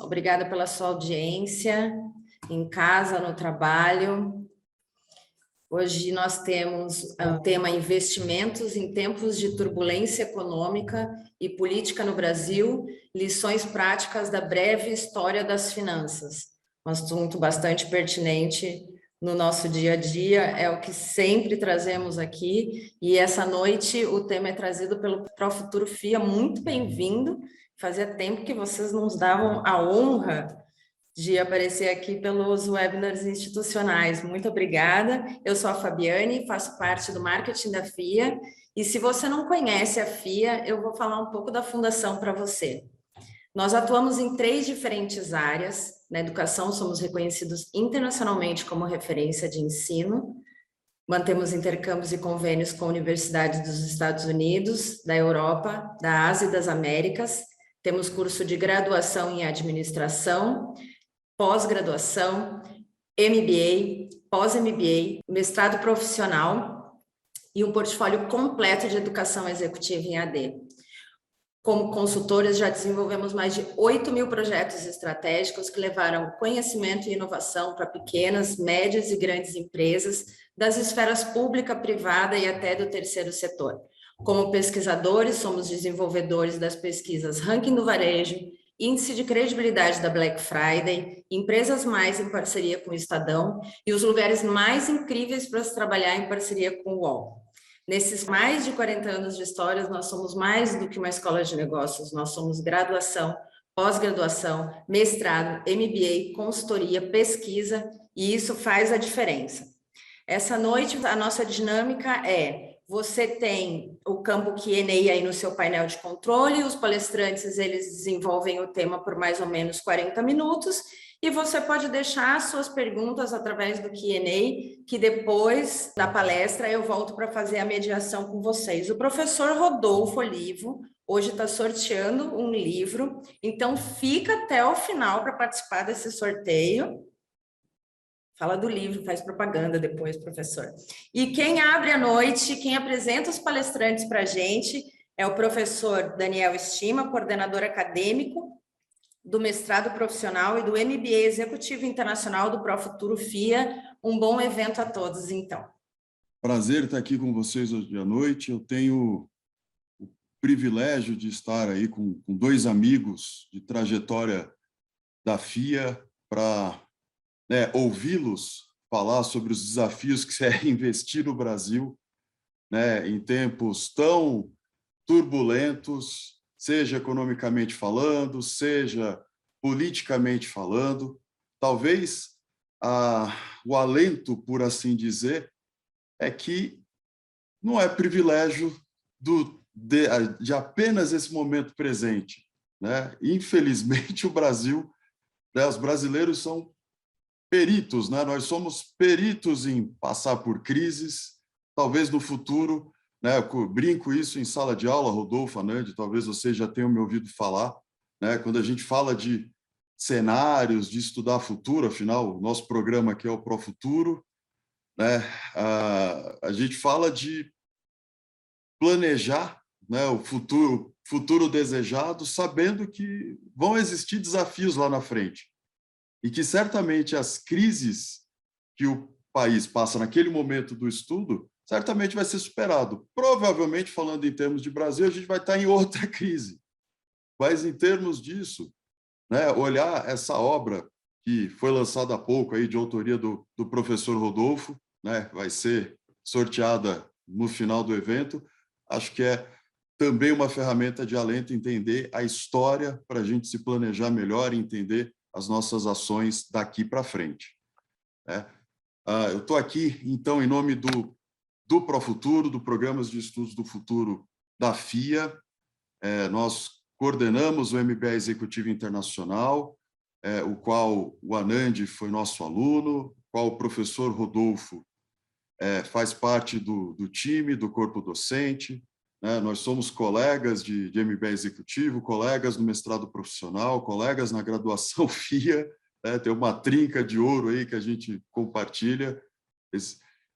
obrigada pela sua audiência, em casa, no trabalho. Hoje nós temos o tema Investimentos em tempos de turbulência econômica e política no Brasil, lições práticas da breve história das finanças. Um assunto bastante pertinente no nosso dia a dia, é o que sempre trazemos aqui, e essa noite o tema é trazido pelo Profuturo FIA, muito bem-vindo. Fazia tempo que vocês nos davam a honra de aparecer aqui pelos webinars institucionais. Muito obrigada. Eu sou a Fabiane, faço parte do marketing da FIA, e se você não conhece a FIA, eu vou falar um pouco da fundação para você. Nós atuamos em 3 diferentes áreas. Na educação, somos reconhecidos internacionalmente como referência de ensino. Mantemos intercâmbios e convênios com universidades dos Estados Unidos, da Europa, da Ásia e das Américas. Temos curso de graduação em administração, pós-graduação, MBA, pós-MBA, mestrado profissional e um portfólio completo de educação executiva em AD. Como consultores, já desenvolvemos mais de 8.000 projetos estratégicos que levaram conhecimento e inovação para pequenas, médias e grandes empresas das esferas pública, privada e até do terceiro setor. Como pesquisadores, somos desenvolvedores das pesquisas Ranking do Varejo, Índice de Credibilidade da Black Friday, Empresas Mais em parceria com o Estadão e os lugares mais incríveis para se trabalhar em parceria com o UOL. Nesses mais de 40 anos de história, nós somos mais do que uma escola de negócios, nós somos graduação, pós-graduação, mestrado, MBA, consultoria, pesquisa, e isso faz a diferença. Essa noite, a nossa dinâmica é: você tem o campo Q&A aí no seu painel de controle, os palestrantes eles desenvolvem o tema por mais ou menos 40 minutos, e você pode deixar suas perguntas através do Q&A, que depois da palestra eu volto para fazer a mediação com vocês. O professor Rodolfo Olivo hoje está sorteando um livro, então fica até o final para participar desse sorteio. Fala do livro, faz propaganda depois, professor. E quem abre a noite, quem apresenta os palestrantes para a gente é o professor Daniel Estima, coordenador acadêmico do mestrado profissional e do MBA Executivo Internacional do Profuturo FIA. Um bom evento a todos, então. Prazer estar aqui com vocês hoje à noite. Eu tenho o privilégio de estar aí com 2 amigos de trajetória da FIA para ouvi-los falar sobre os desafios que é investir no Brasil, em tempos tão turbulentos, seja economicamente falando, seja politicamente falando. Talvez o alento, por assim dizer, é que não é privilégio de apenas esse momento presente. Infelizmente, o Brasil, os brasileiros são peritos, nós somos peritos em passar por crises, talvez no futuro, eu brinco isso em sala de aula, Rodolfo, Anandi, talvez vocês já tenham me ouvido falar, quando a gente fala de cenários, de estudar futuro, afinal, o nosso programa aqui é o Profuturo, a gente fala de planejar o futuro desejado, sabendo que vão existir desafios lá na frente. E que certamente as crises que o país passa naquele momento do estudo, certamente vai ser superado. Provavelmente, falando em termos de Brasil, a gente vai estar em outra crise. Mas, em termos disso, olhar essa obra que foi lançada há pouco, aí, de autoria do professor Rodolfo, vai ser sorteada no final do evento, acho que é também uma ferramenta de alento entender a história para a gente se planejar melhor e entender as nossas ações daqui para frente. Eu estou aqui, então, em nome do Profuturo, do Programas de Estudos do Futuro da FIA. Nós coordenamos o MBA Executivo Internacional, o qual o Anandi foi nosso aluno, o qual o professor Rodolfo faz parte do time, do corpo docente. Nós somos colegas de MBA Executivo, colegas no mestrado profissional, colegas na graduação FIA, tem uma trinca de ouro aí que a gente compartilha.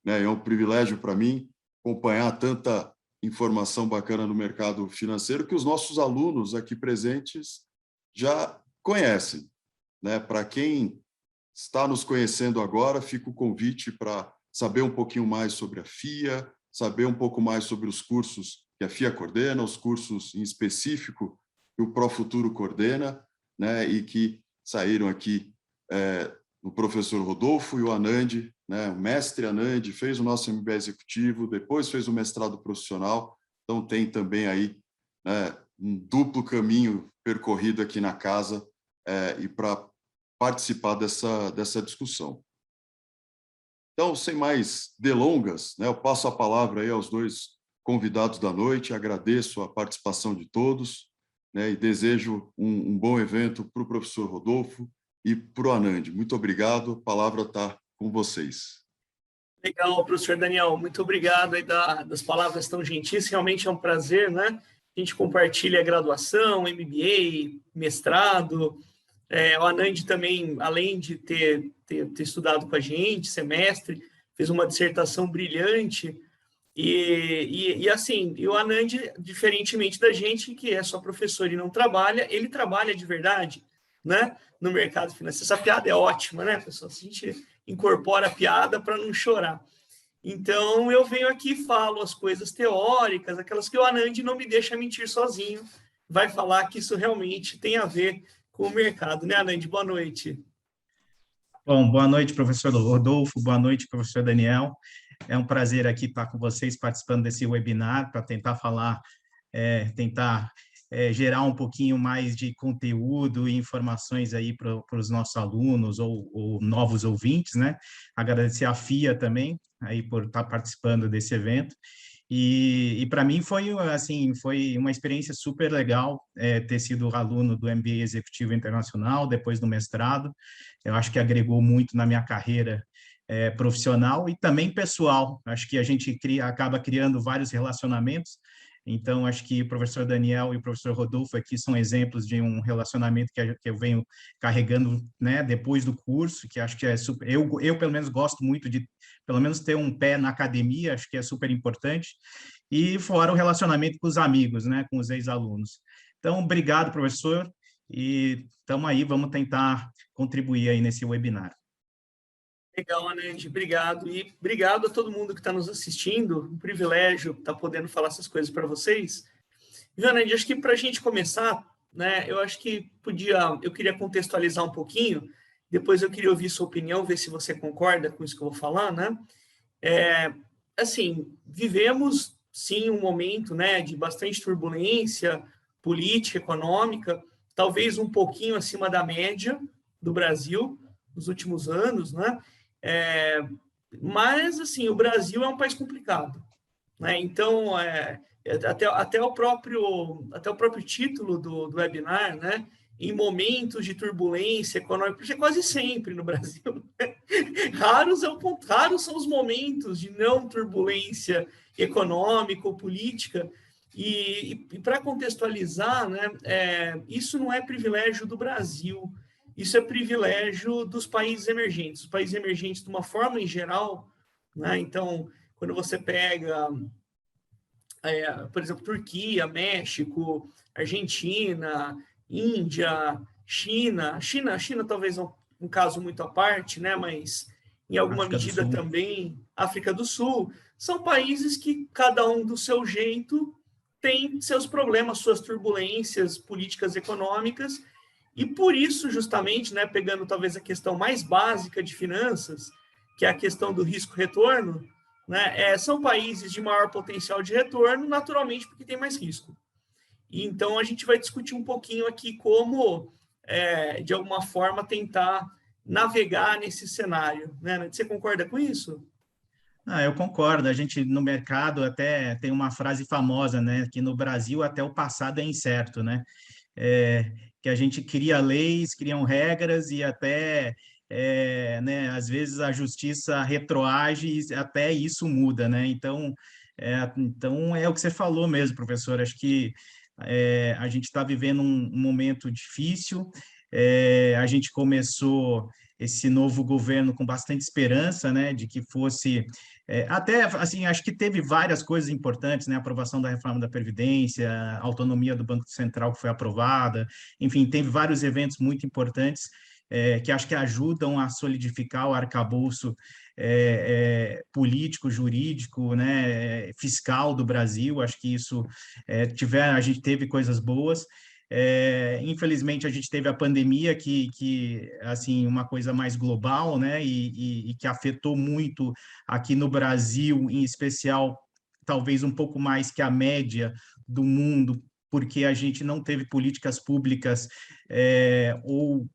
É um privilégio para mim acompanhar tanta informação bacana no mercado financeiro que os nossos alunos aqui presentes já conhecem. né? Para quem está nos conhecendo agora, fica o convite para saber um pouquinho mais sobre a FIA, saber um pouco mais sobre os cursos que a FIA coordena, os cursos em específico que o ProFuturo coordena, né? E que saíram aqui o professor Rodolfo e o Anand, né? O mestre Anand fez o nosso MBA executivo, depois fez o mestrado profissional, então tem também aí, né, um duplo caminho percorrido aqui na casa e para participar dessa discussão. Então, sem mais delongas, né, eu passo a palavra aí aos dois convidados da noite, agradeço a participação de todos, né, e desejo um bom evento para o professor Rodolfo e para o Anand. Muito obrigado, a palavra está com vocês. Legal, professor Daniel, muito obrigado aí das palavras tão gentis, realmente é um prazer, né? A gente compartilha a graduação, MBA, mestrado, o Anand também, além de ter estudado com a gente, semestre, fez uma dissertação brilhante, e assim, o Anand, diferentemente da gente, que é só professor e não trabalha, ele trabalha de verdade, né, no mercado financeiro. Essa piada é ótima, né, pessoal? A gente incorpora a piada para não chorar. Então, eu venho aqui e falo as coisas teóricas, aquelas que o Anand não me deixa mentir sozinho, vai falar que isso realmente tem a ver com o mercado, né, Anand? Boa noite. Bom, boa noite, professor Rodolfo, boa noite, professor Daniel. É um prazer aqui estar com vocês participando desse webinar para tentar falar, gerar um pouquinho mais de conteúdo e informações aí para os nossos alunos ou novos ouvintes, né? Agradecer à FIA também aí por estar participando desse evento. E para mim foi uma experiência super legal ter sido aluno do MBA Executivo Internacional, depois do mestrado. Eu acho que agregou muito na minha carreira profissional e também pessoal. Acho que a gente acaba criando vários relacionamentos. Então, acho que o professor Daniel e o professor Rodolfo aqui são exemplos de um relacionamento que eu venho carregando, né, depois do curso, que acho que é super... Eu, pelo menos, gosto muito de, pelo menos, ter um pé na academia, acho que é super importante. E fora o relacionamento com os amigos, né, com os ex-alunos. Então, obrigado, professor, e estamos aí, vamos tentar contribuir aí nesse webinar. Legal, Anand, obrigado. E obrigado a todo mundo que está nos assistindo. Um privilégio estar podendo falar essas coisas para vocês. E, Anand, acho que para a gente começar, né, eu acho que eu queria contextualizar um pouquinho, depois eu queria ouvir sua opinião, ver se você concorda com isso que eu vou falar, né? Assim, vivemos, sim, um momento, né, de bastante turbulência política, econômica, talvez um pouquinho acima da média do Brasil nos últimos anos, né? Mas, assim, o Brasil é um país complicado, né? Então, até o próprio título do webinar, né? Em momentos de turbulência econômica, porque é quase sempre no Brasil, né? Raros são os momentos de não turbulência econômica ou política. E para contextualizar, né? Isso não é privilégio do Brasil. Isso é privilégio dos países emergentes. Os países emergentes, de uma forma em geral, né? Então, quando você pega, por exemplo, Turquia, México, Argentina, Índia, China talvez um caso muito à parte, né? Mas em alguma medida também África do Sul, são países que cada um do seu jeito tem seus problemas, suas turbulências políticas econômicas. E por isso, justamente, né, pegando talvez a questão mais básica de finanças, que é a questão do risco-retorno, né, são países de maior potencial de retorno, naturalmente, porque tem mais risco. E, então, a gente vai discutir um pouquinho aqui como, de alguma forma, tentar navegar nesse cenário, né? Você concorda com isso? Eu concordo. A gente, no mercado, até tem uma frase famosa, né, que no Brasil até o passado é incerto, né? Que a gente cria leis, criam regras e até, né, às vezes a justiça retroage e até isso muda, né? Então, é o que você falou mesmo, professor. Acho que a gente está vivendo um momento difícil. A gente começou esse novo governo com bastante esperança, né, de que fosse... até, assim, acho que teve várias coisas importantes, né, a aprovação da reforma da Previdência, a autonomia do Banco Central que foi aprovada, enfim, teve vários eventos muito importantes que acho que ajudam a solidificar o arcabouço político, jurídico, né, fiscal do Brasil. Acho que isso a gente teve coisas boas. Infelizmente, a gente teve a pandemia, que assim, uma coisa mais global, né, e que afetou muito aqui no Brasil, em especial, talvez um pouco mais que a média do mundo, porque a gente não teve políticas públicas ou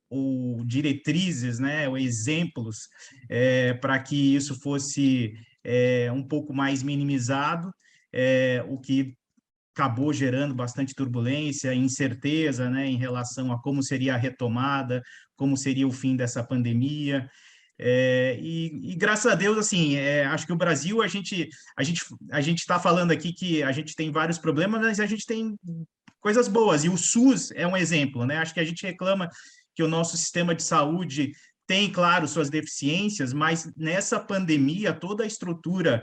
diretrizes, né, ou exemplos para que isso fosse um pouco mais minimizado, o que acabou gerando bastante turbulência, incerteza, né, em relação a como seria a retomada, como seria o fim dessa pandemia. E graças a Deus, assim, acho que o Brasil, a gente está falando aqui que a gente tem vários problemas, mas a gente tem coisas boas, e o SUS é um exemplo, né? Acho que a gente reclama que o nosso sistema de saúde tem, claro, suas deficiências, mas nessa pandemia, toda a estrutura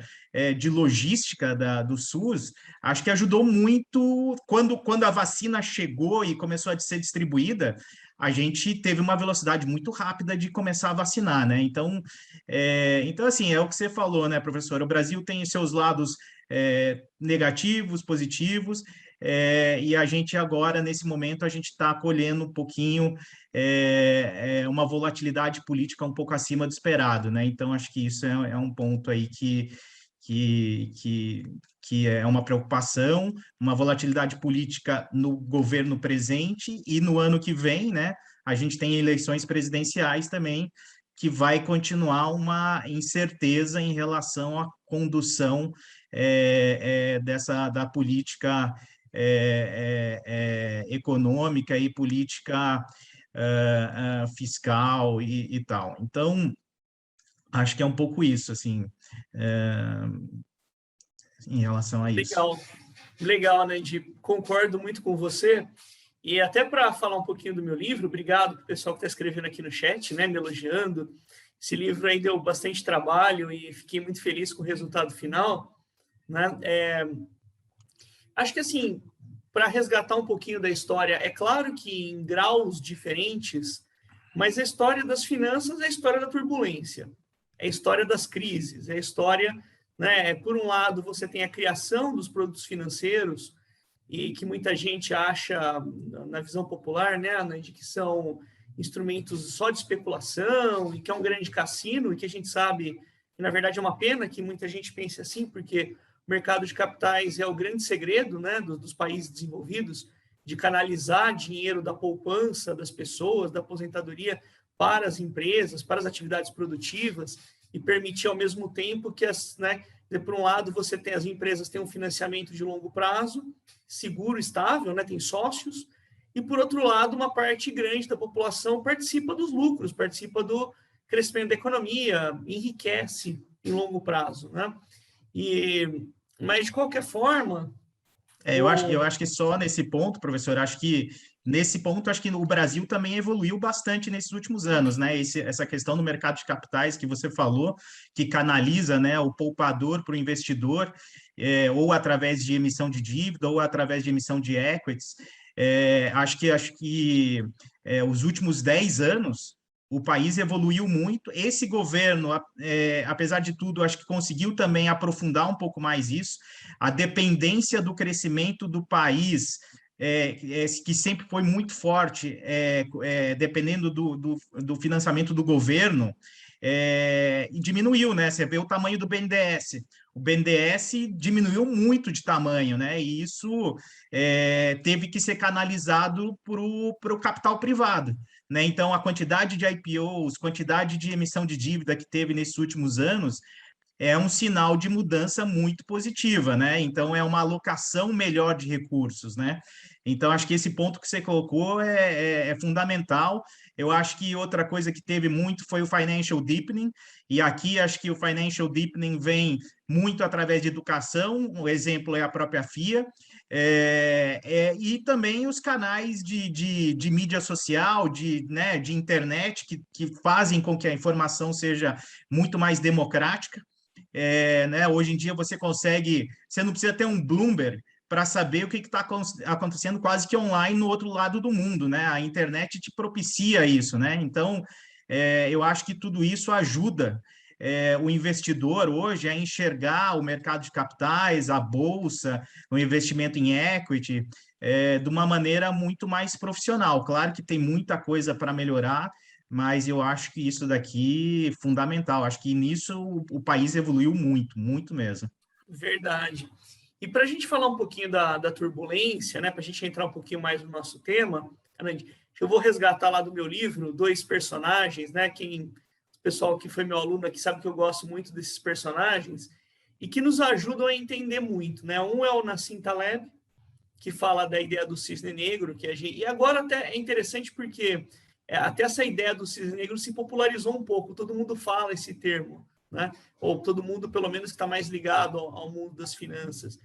de logística do SUS, acho que ajudou muito. Quando a vacina chegou e começou a ser distribuída, a gente teve uma velocidade muito rápida de começar a vacinar, né? Então, assim, é o que você falou, né, professor? O Brasil tem seus lados negativos, positivos, e a gente agora, nesse momento, a gente está colhendo um pouquinho uma volatilidade política um pouco acima do esperado, né? Então, acho que isso é um ponto aí que é uma preocupação, uma volatilidade política no governo presente, e no ano que vem, né, a gente tem eleições presidenciais também, que vai continuar uma incerteza em relação à condução da política econômica e política fiscal e tal. Então, acho que é um pouco isso, assim, em relação a isso. Legal, né? Concordo muito com você. E até para falar um pouquinho do meu livro, obrigado para o pessoal que está escrevendo aqui no chat, né, me elogiando. Esse livro aí deu bastante trabalho e fiquei muito feliz com o resultado final, né? Acho que, assim, para resgatar um pouquinho da história, é claro que em graus diferentes, mas a história das finanças é a história da turbulência, é a história das crises, é a história, né? Por um lado, você tem a criação dos produtos financeiros, e que muita gente acha, na visão popular, né, de que são instrumentos só de especulação e que é um grande cassino, e que a gente sabe que, na verdade, é uma pena que muita gente pense assim, porque o mercado de capitais é o grande segredo, né, dos países desenvolvidos, de canalizar dinheiro da poupança das pessoas, da aposentadoria, para as empresas, para as atividades produtivas, e permitir, ao mesmo tempo, que por um lado, as empresas têm um financiamento de longo prazo, seguro, estável, né, tem sócios, e, por outro lado, uma parte grande da população participa dos lucros, participa do crescimento da economia, enriquece em longo prazo, né? Mas, de qualquer forma... Eu acho que só nesse ponto, professor, acho que o Brasil também evoluiu bastante nesses últimos anos, né? Essa questão do mercado de capitais que você falou, que canaliza, né, o poupador para o investidor, ou através de emissão de dívida, ou através de emissão de equities. Acho que os últimos 10 anos, o país evoluiu muito. Esse governo, apesar de tudo, acho que conseguiu também aprofundar um pouco mais isso. A dependência do crescimento do país, que sempre foi muito forte, dependendo do financiamento do governo, diminuiu, né? Você vê o tamanho do BNDES. O BNDES diminuiu muito de tamanho, né? E isso teve que ser canalizado para o capital privado, né? Então, a quantidade de IPOs, quantidade de emissão de dívida que teve nesses últimos anos é um sinal de mudança muito positiva, né? Então, é uma alocação melhor de recursos, né? Então, acho que esse ponto que você colocou é fundamental. Eu acho que outra coisa que teve muito foi o financial deepening, e aqui acho que o financial deepening vem muito através de educação, o exemplo é a própria FIA, e também os canais de mídia social, né, de internet, que fazem com que a informação seja muito mais democrática. Né, hoje em dia você não precisa ter um Bloomberg para saber o que está acontecendo quase que online no outro lado do mundo, né? A internet te propicia isso, né? Então, eu acho que tudo isso ajuda o investidor hoje a enxergar o mercado de capitais, a bolsa, o investimento em equity, de uma maneira muito mais profissional. Claro que tem muita coisa para melhorar, mas eu acho que isso daqui é fundamental. Acho que nisso o país evoluiu muito, muito mesmo. Verdade. E para a gente falar um pouquinho da turbulência, né, para a gente entrar um pouquinho mais no nosso tema, eu vou resgatar lá do meu livro 2 personagens, né? O pessoal que foi meu aluno aqui sabe que eu gosto muito desses personagens e que nos ajudam a entender muito, né? Um é o Nassim Taleb, que fala da ideia do cisne negro, e agora até é interessante porque até essa ideia do cisne negro se popularizou um pouco, todo mundo fala esse termo, né? Ou todo mundo, pelo menos, que está mais ligado ao mundo das finanças.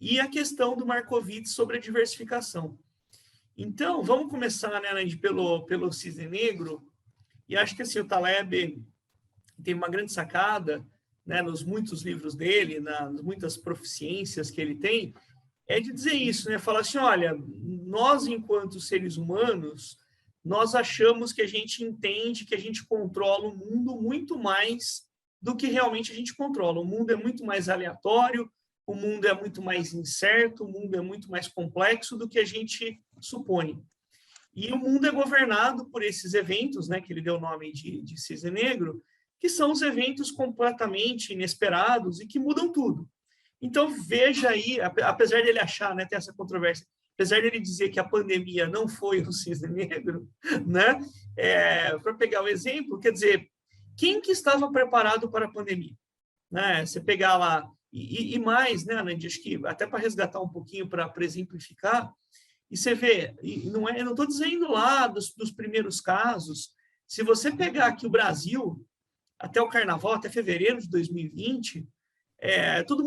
E a questão do Markowitz sobre a diversificação. Então, vamos começar, né, Andy, pelo cisne negro, e acho que assim, o Taleb tem uma grande sacada, né, nos muitos livros dele, nas muitas proficiências que ele tem, é de dizer isso, né? Falar assim, olha, nós, enquanto seres humanos, nós achamos que a gente entende, que a gente controla o mundo muito mais do que realmente a gente controla. O mundo é muito mais aleatório, o mundo é muito mais incerto, o mundo é muito mais complexo do que a gente supõe. E o mundo é governado por esses eventos, né, que ele deu o nome de cisne negro, que são os eventos completamente inesperados e que mudam tudo. Então, veja aí, apesar dele achar, né, ter essa controvérsia, apesar dele dizer que a pandemia não foi o cisne negro, né, para pegar o exemplo, quer dizer, quem que estava preparado para a pandemia? Né? Você pegar lá, e mais, né, Anand, acho que até para resgatar um pouquinho, para exemplificar, e você vê, eu não estou dizendo lá dos primeiros casos, se você pegar aqui o Brasil, até o Carnaval, até fevereiro de 2020,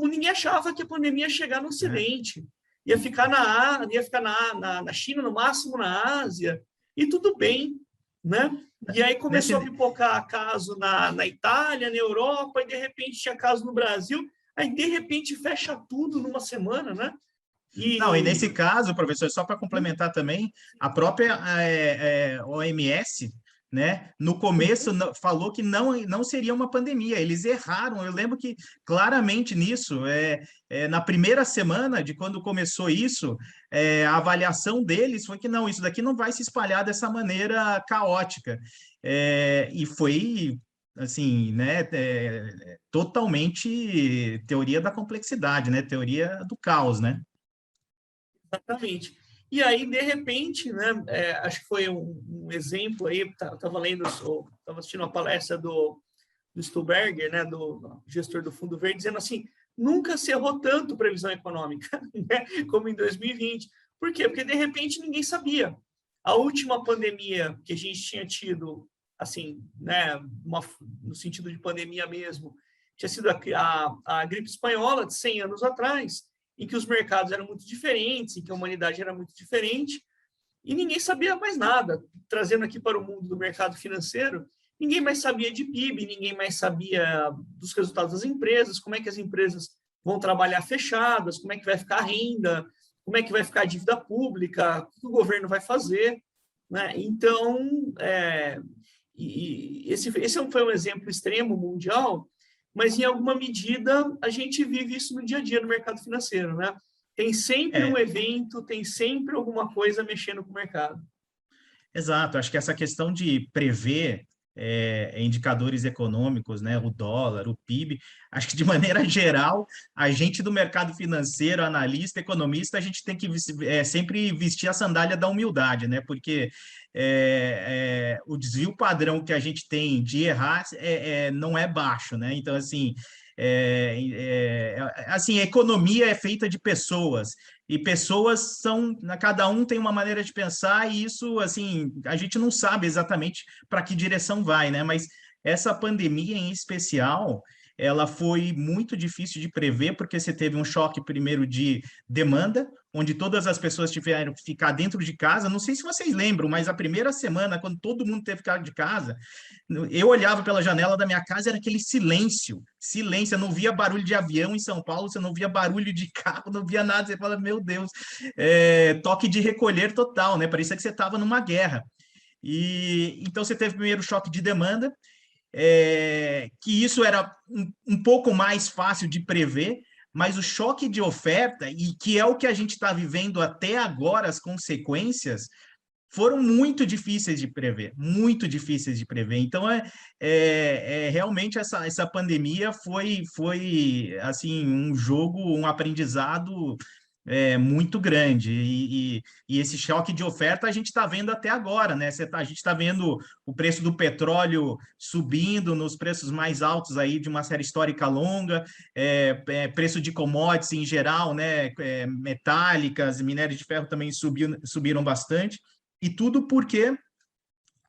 ninguém achava que a pandemia ia chegar no Ocidente, ia ficar na China, no máximo na Ásia, e tudo bem, né? E aí começou a pipocar caso na Itália, na Europa, e de repente tinha caso no Brasil, aí de repente fecha tudo numa semana, né? E nesse caso, professor, só para complementar também, a própria OMS, né, no começo falou que não seria uma pandemia, eles erraram, eu lembro que claramente nisso, na primeira semana de quando começou isso, a avaliação deles foi que não, isso daqui não vai se espalhar dessa maneira caótica, e foi assim, né, totalmente teoria da complexidade, né, teoria do caos, né? Exatamente. E aí, de repente, né, acho que foi um exemplo aí, estava assistindo uma palestra do Stuhlberger, né, do gestor do Fundo Verde, dizendo assim, nunca se errou tanto previsão econômica, né, como em 2020. Por quê? Porque, de repente, ninguém sabia. A última pandemia que a gente tinha tido, assim, né, no sentido de pandemia mesmo, tinha sido a gripe espanhola de 100 anos atrás, em que os mercados eram muito diferentes, em que a humanidade era muito diferente, e ninguém sabia mais nada. Trazendo aqui para o mundo do mercado financeiro, ninguém mais sabia de PIB, ninguém mais sabia dos resultados das empresas, como é que as empresas vão trabalhar fechadas, como é que vai ficar a renda, como é que vai ficar a dívida pública, o que o governo vai fazer, né? Então, esse foi um exemplo extremo mundial, mas, em alguma medida, a gente vive isso no dia a dia no mercado financeiro, né? Tem sempre um evento, tem sempre alguma coisa mexendo com o mercado. Exato, acho que essa questão de prever indicadores econômicos, né, o dólar, o PIB, acho que de maneira geral, a gente do mercado financeiro, analista, economista, a gente tem que sempre vestir a sandália da humildade, né, porque o desvio padrão que a gente tem de errar não é baixo, né, então assim, assim, a economia é feita de pessoas, e pessoas cada um tem uma maneira de pensar, e isso, assim, a gente não sabe exatamente para que direção vai, né? Mas essa pandemia em especial, ela foi muito difícil de prever, porque você teve um choque primeiro de demanda, onde todas as pessoas tiveram que ficar dentro de casa. Não sei se vocês lembram, mas a primeira semana, quando todo mundo teve que ficar de casa, eu olhava pela janela da minha casa, era aquele silêncio, silêncio, eu não via barulho de avião em São Paulo, você não via barulho de carro, não via nada, você fala, meu Deus, toque de recolher total, né? Parecia que você estava numa guerra. E então você teve primeiro choque de demanda, que isso era um pouco mais fácil de prever, mas o choque de oferta, e que é o que a gente está vivendo até agora, as consequências, foram muito difíceis de prever, muito difíceis de prever. Então, realmente essa pandemia foi assim, um jogo, um aprendizado muito grande. E esse choque de oferta a gente está vendo até agora, né? A gente está vendo o preço do petróleo subindo nos preços mais altos aí de uma série histórica longa, preço de commodities em geral, né? Metálicas, minérios de ferro também subiram bastante. E tudo porque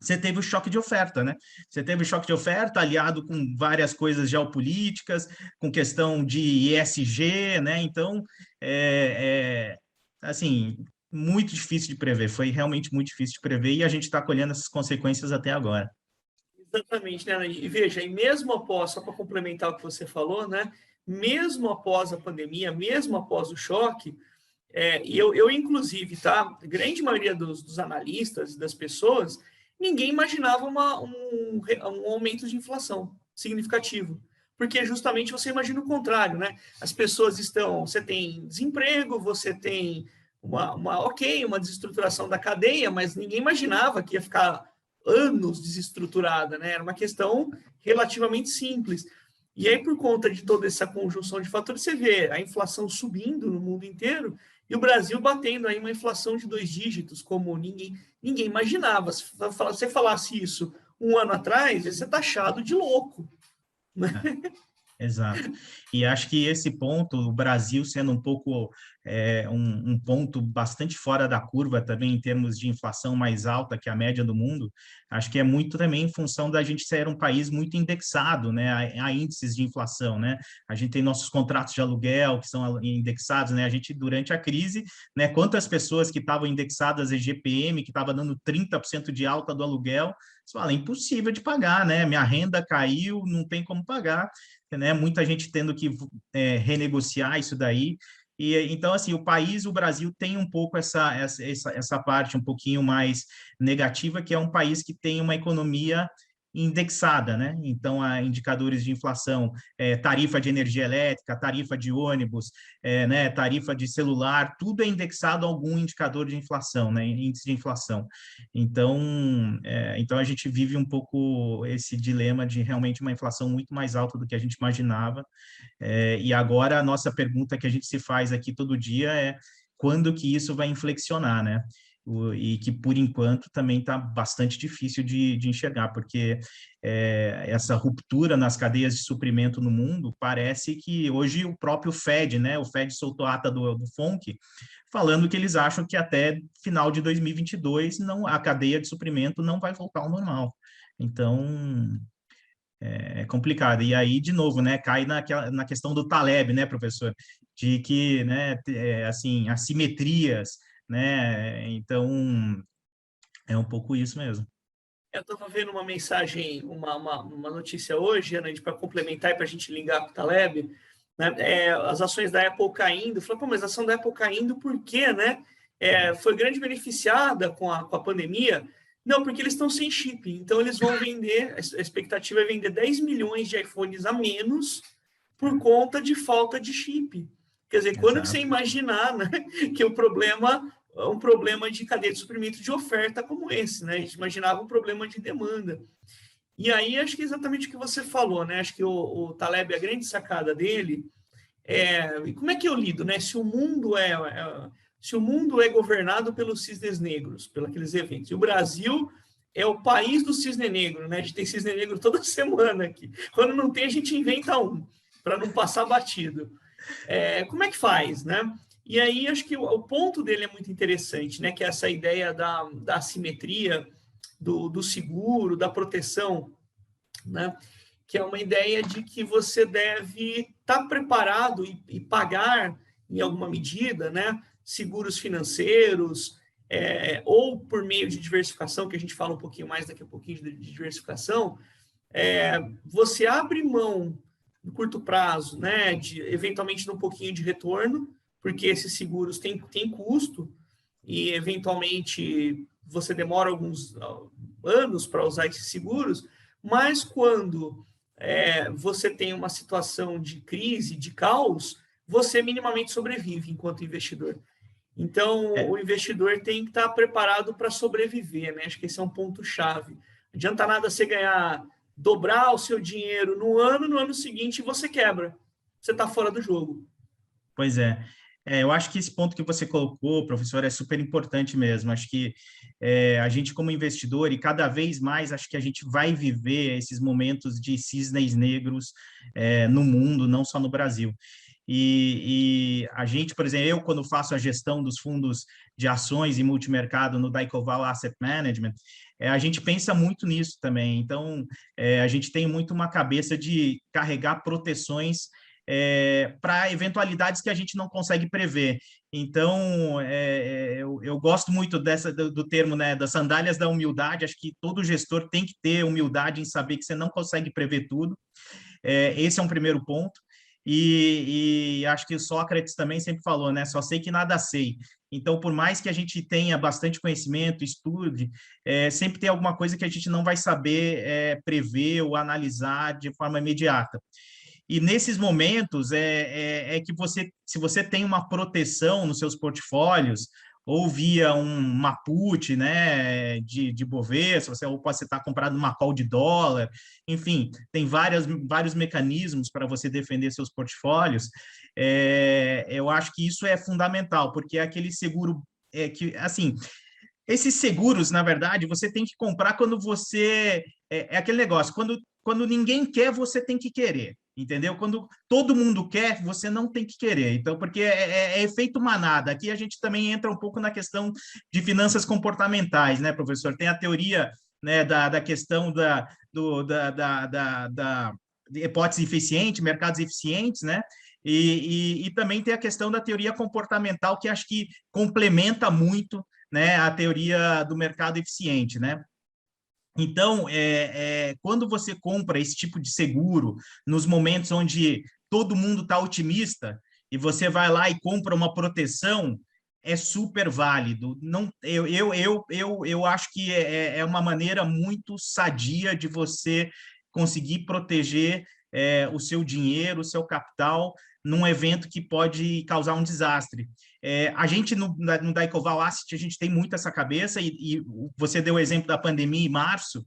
você teve o choque de oferta, né? Você teve o choque de oferta aliado com várias coisas geopolíticas, com questão de ESG, né? Então, assim, muito difícil de prever. Foi realmente muito difícil de prever e a gente está colhendo essas consequências até agora. Exatamente, né? E veja, e mesmo após, só para complementar o que você falou, né? Mesmo após a pandemia, mesmo após o choque, e eu, inclusive, tá? A grande maioria dos analistas, das pessoas, ninguém imaginava um aumento de inflação significativo. Porque justamente você imagina o contrário, né? As pessoas você tem desemprego, você tem uma desestruturação da cadeia, mas ninguém imaginava que ia ficar anos desestruturada, né? Era uma questão relativamente simples. E aí, por conta de toda essa conjunção de fatores, você vê a inflação subindo no mundo inteiro e o Brasil batendo aí uma inflação de 2 dígitos, como ninguém imaginava. Se você falasse isso um ano atrás, ia ser taxado de louco, né? Exato. E acho que esse ponto, o Brasil sendo um pouco um ponto bastante fora da curva também em termos de inflação mais alta que a média do mundo, acho que é muito também em função da gente ser um país muito indexado, né, a índices de inflação, né? A gente tem nossos contratos de aluguel que são indexados, né? A gente, durante a crise, né, quantas pessoas que estavam indexadas a IGPM, que estava dando 30% de alta do aluguel, você fala, é impossível de pagar, né? Minha renda caiu, não tem como pagar, né? Muita gente tendo que renegociar isso daí. E então, assim, o Brasil tem um pouco essa parte um pouquinho mais negativa, que é um país que tem uma economia indexada, né? Então, há indicadores de inflação, tarifa de energia elétrica, tarifa de ônibus, né? Tarifa de celular, tudo é indexado a algum indicador de inflação, né? Índice de inflação. Então, a gente vive um pouco esse dilema de realmente uma inflação muito mais alta do que a gente imaginava. E agora a nossa pergunta que a gente se faz aqui todo dia é quando que isso vai inflexionar, né? E que, por enquanto, também está bastante difícil de enxergar, porque essa ruptura nas cadeias de suprimento no mundo, parece que hoje o próprio Fed, né? O Fed soltou a ata do FONC, falando que eles acham que até final de 2022 a cadeia de suprimento não vai voltar ao normal. Então, é complicado. E aí, de novo, né, cai na questão do Taleb, né, professor? De que, né, assim, assimetrias, né? Então, é um pouco isso mesmo. Eu estava vendo uma mensagem, uma notícia hoje, Ana, para complementar e para a gente ligar com o Taleb, né? As ações da Apple caindo. Falei, pô, mas a ação da Apple caindo por quê, né? Foi grande beneficiada com a pandemia. Não, porque eles estão sem chip. Então, eles vão vender, a expectativa é vender 10 milhões de iPhones a menos por conta de falta de chip. Quer dizer, quando que você imaginar, né, que um problema de cadeia de suprimento de oferta como esse, né? A gente imaginava um problema de demanda. E aí, acho que é exatamente o que você falou, né? Acho que o Taleb, a grande sacada dele e como é que eu lido, né? Se o mundo é governado pelos cisnes negros, pelos aqueles eventos, e o Brasil é o país do cisne negro, né? A gente tem cisne negro toda semana aqui. Quando não tem, a gente inventa um, para não passar batido. Como é que faz, né? E aí, acho que o ponto dele é muito interessante, né? Que é essa ideia da assimetria, do seguro, da proteção, né? Que é uma ideia de que você deve estar preparado e pagar, em alguma medida, né? seguros financeiros, ou por meio de diversificação, que a gente fala um pouquinho mais daqui a pouquinho de diversificação, você abre mão no curto prazo, né, de eventualmente de um pouquinho de retorno, porque esses seguros têm custo e eventualmente você demora alguns anos para usar esses seguros, mas quando você tem uma situação de crise, de caos, você minimamente sobrevive enquanto investidor. Então, o investidor tem que estar preparado para sobreviver, né? Acho que esse é um ponto-chave. Não adianta nada você dobrar o seu dinheiro no ano seguinte você quebra. Você está fora do jogo. Pois é. Eu acho que esse ponto que você colocou, professor, é super importante mesmo. Acho que a gente, como investidor, e cada vez mais, acho que a gente vai viver esses momentos de cisnes negros no mundo, não só no Brasil. E a gente, por exemplo, eu, quando faço a gestão dos fundos de ações e multimercado no Daicoval Asset Management, a gente pensa muito nisso também. Então, a gente tem muito uma cabeça de carregar proteções para eventualidades que a gente não consegue prever. Então, eu gosto muito do termo, né, das sandálias da humildade. Acho que todo gestor tem que ter humildade em saber que você não consegue prever tudo. Esse é um primeiro ponto. E acho que o Sócrates também sempre falou, né? Só sei que nada sei. Então, por mais que a gente tenha bastante conhecimento, estude, sempre tem alguma coisa que a gente não vai saber prever ou analisar de forma imediata. E nesses momentos que você, se você tem uma proteção nos seus portfólios, ou via uma put, né, de Bovespa, ou pode estar comprado uma call de dólar, enfim, tem vários mecanismos para você defender seus portfólios. Eu acho que isso é fundamental, porque é aquele seguro que, assim, esses seguros, na verdade, você tem que comprar quando você... É aquele negócio, quando ninguém quer, você tem que querer, entendeu? Quando todo mundo quer, você não tem que querer. Então, porque é efeito manada. Aqui a gente também entra um pouco na questão de finanças comportamentais, né, professor? Tem a teoria, né, da questão da hipótese eficiente, mercados eficientes, né? E também tem a questão da teoria comportamental, que acho que complementa muito, né, a teoria do mercado eficiente, né? Então, quando você compra esse tipo de seguro, nos momentos onde todo mundo está otimista, e você vai lá e compra uma proteção, é super válido. Não, eu acho que é uma maneira muito sadia de você conseguir proteger o seu dinheiro, o seu capital, num evento que pode causar um desastre. A gente, no Daicoval Asset, a gente tem muito essa cabeça, e você deu o exemplo da pandemia em março,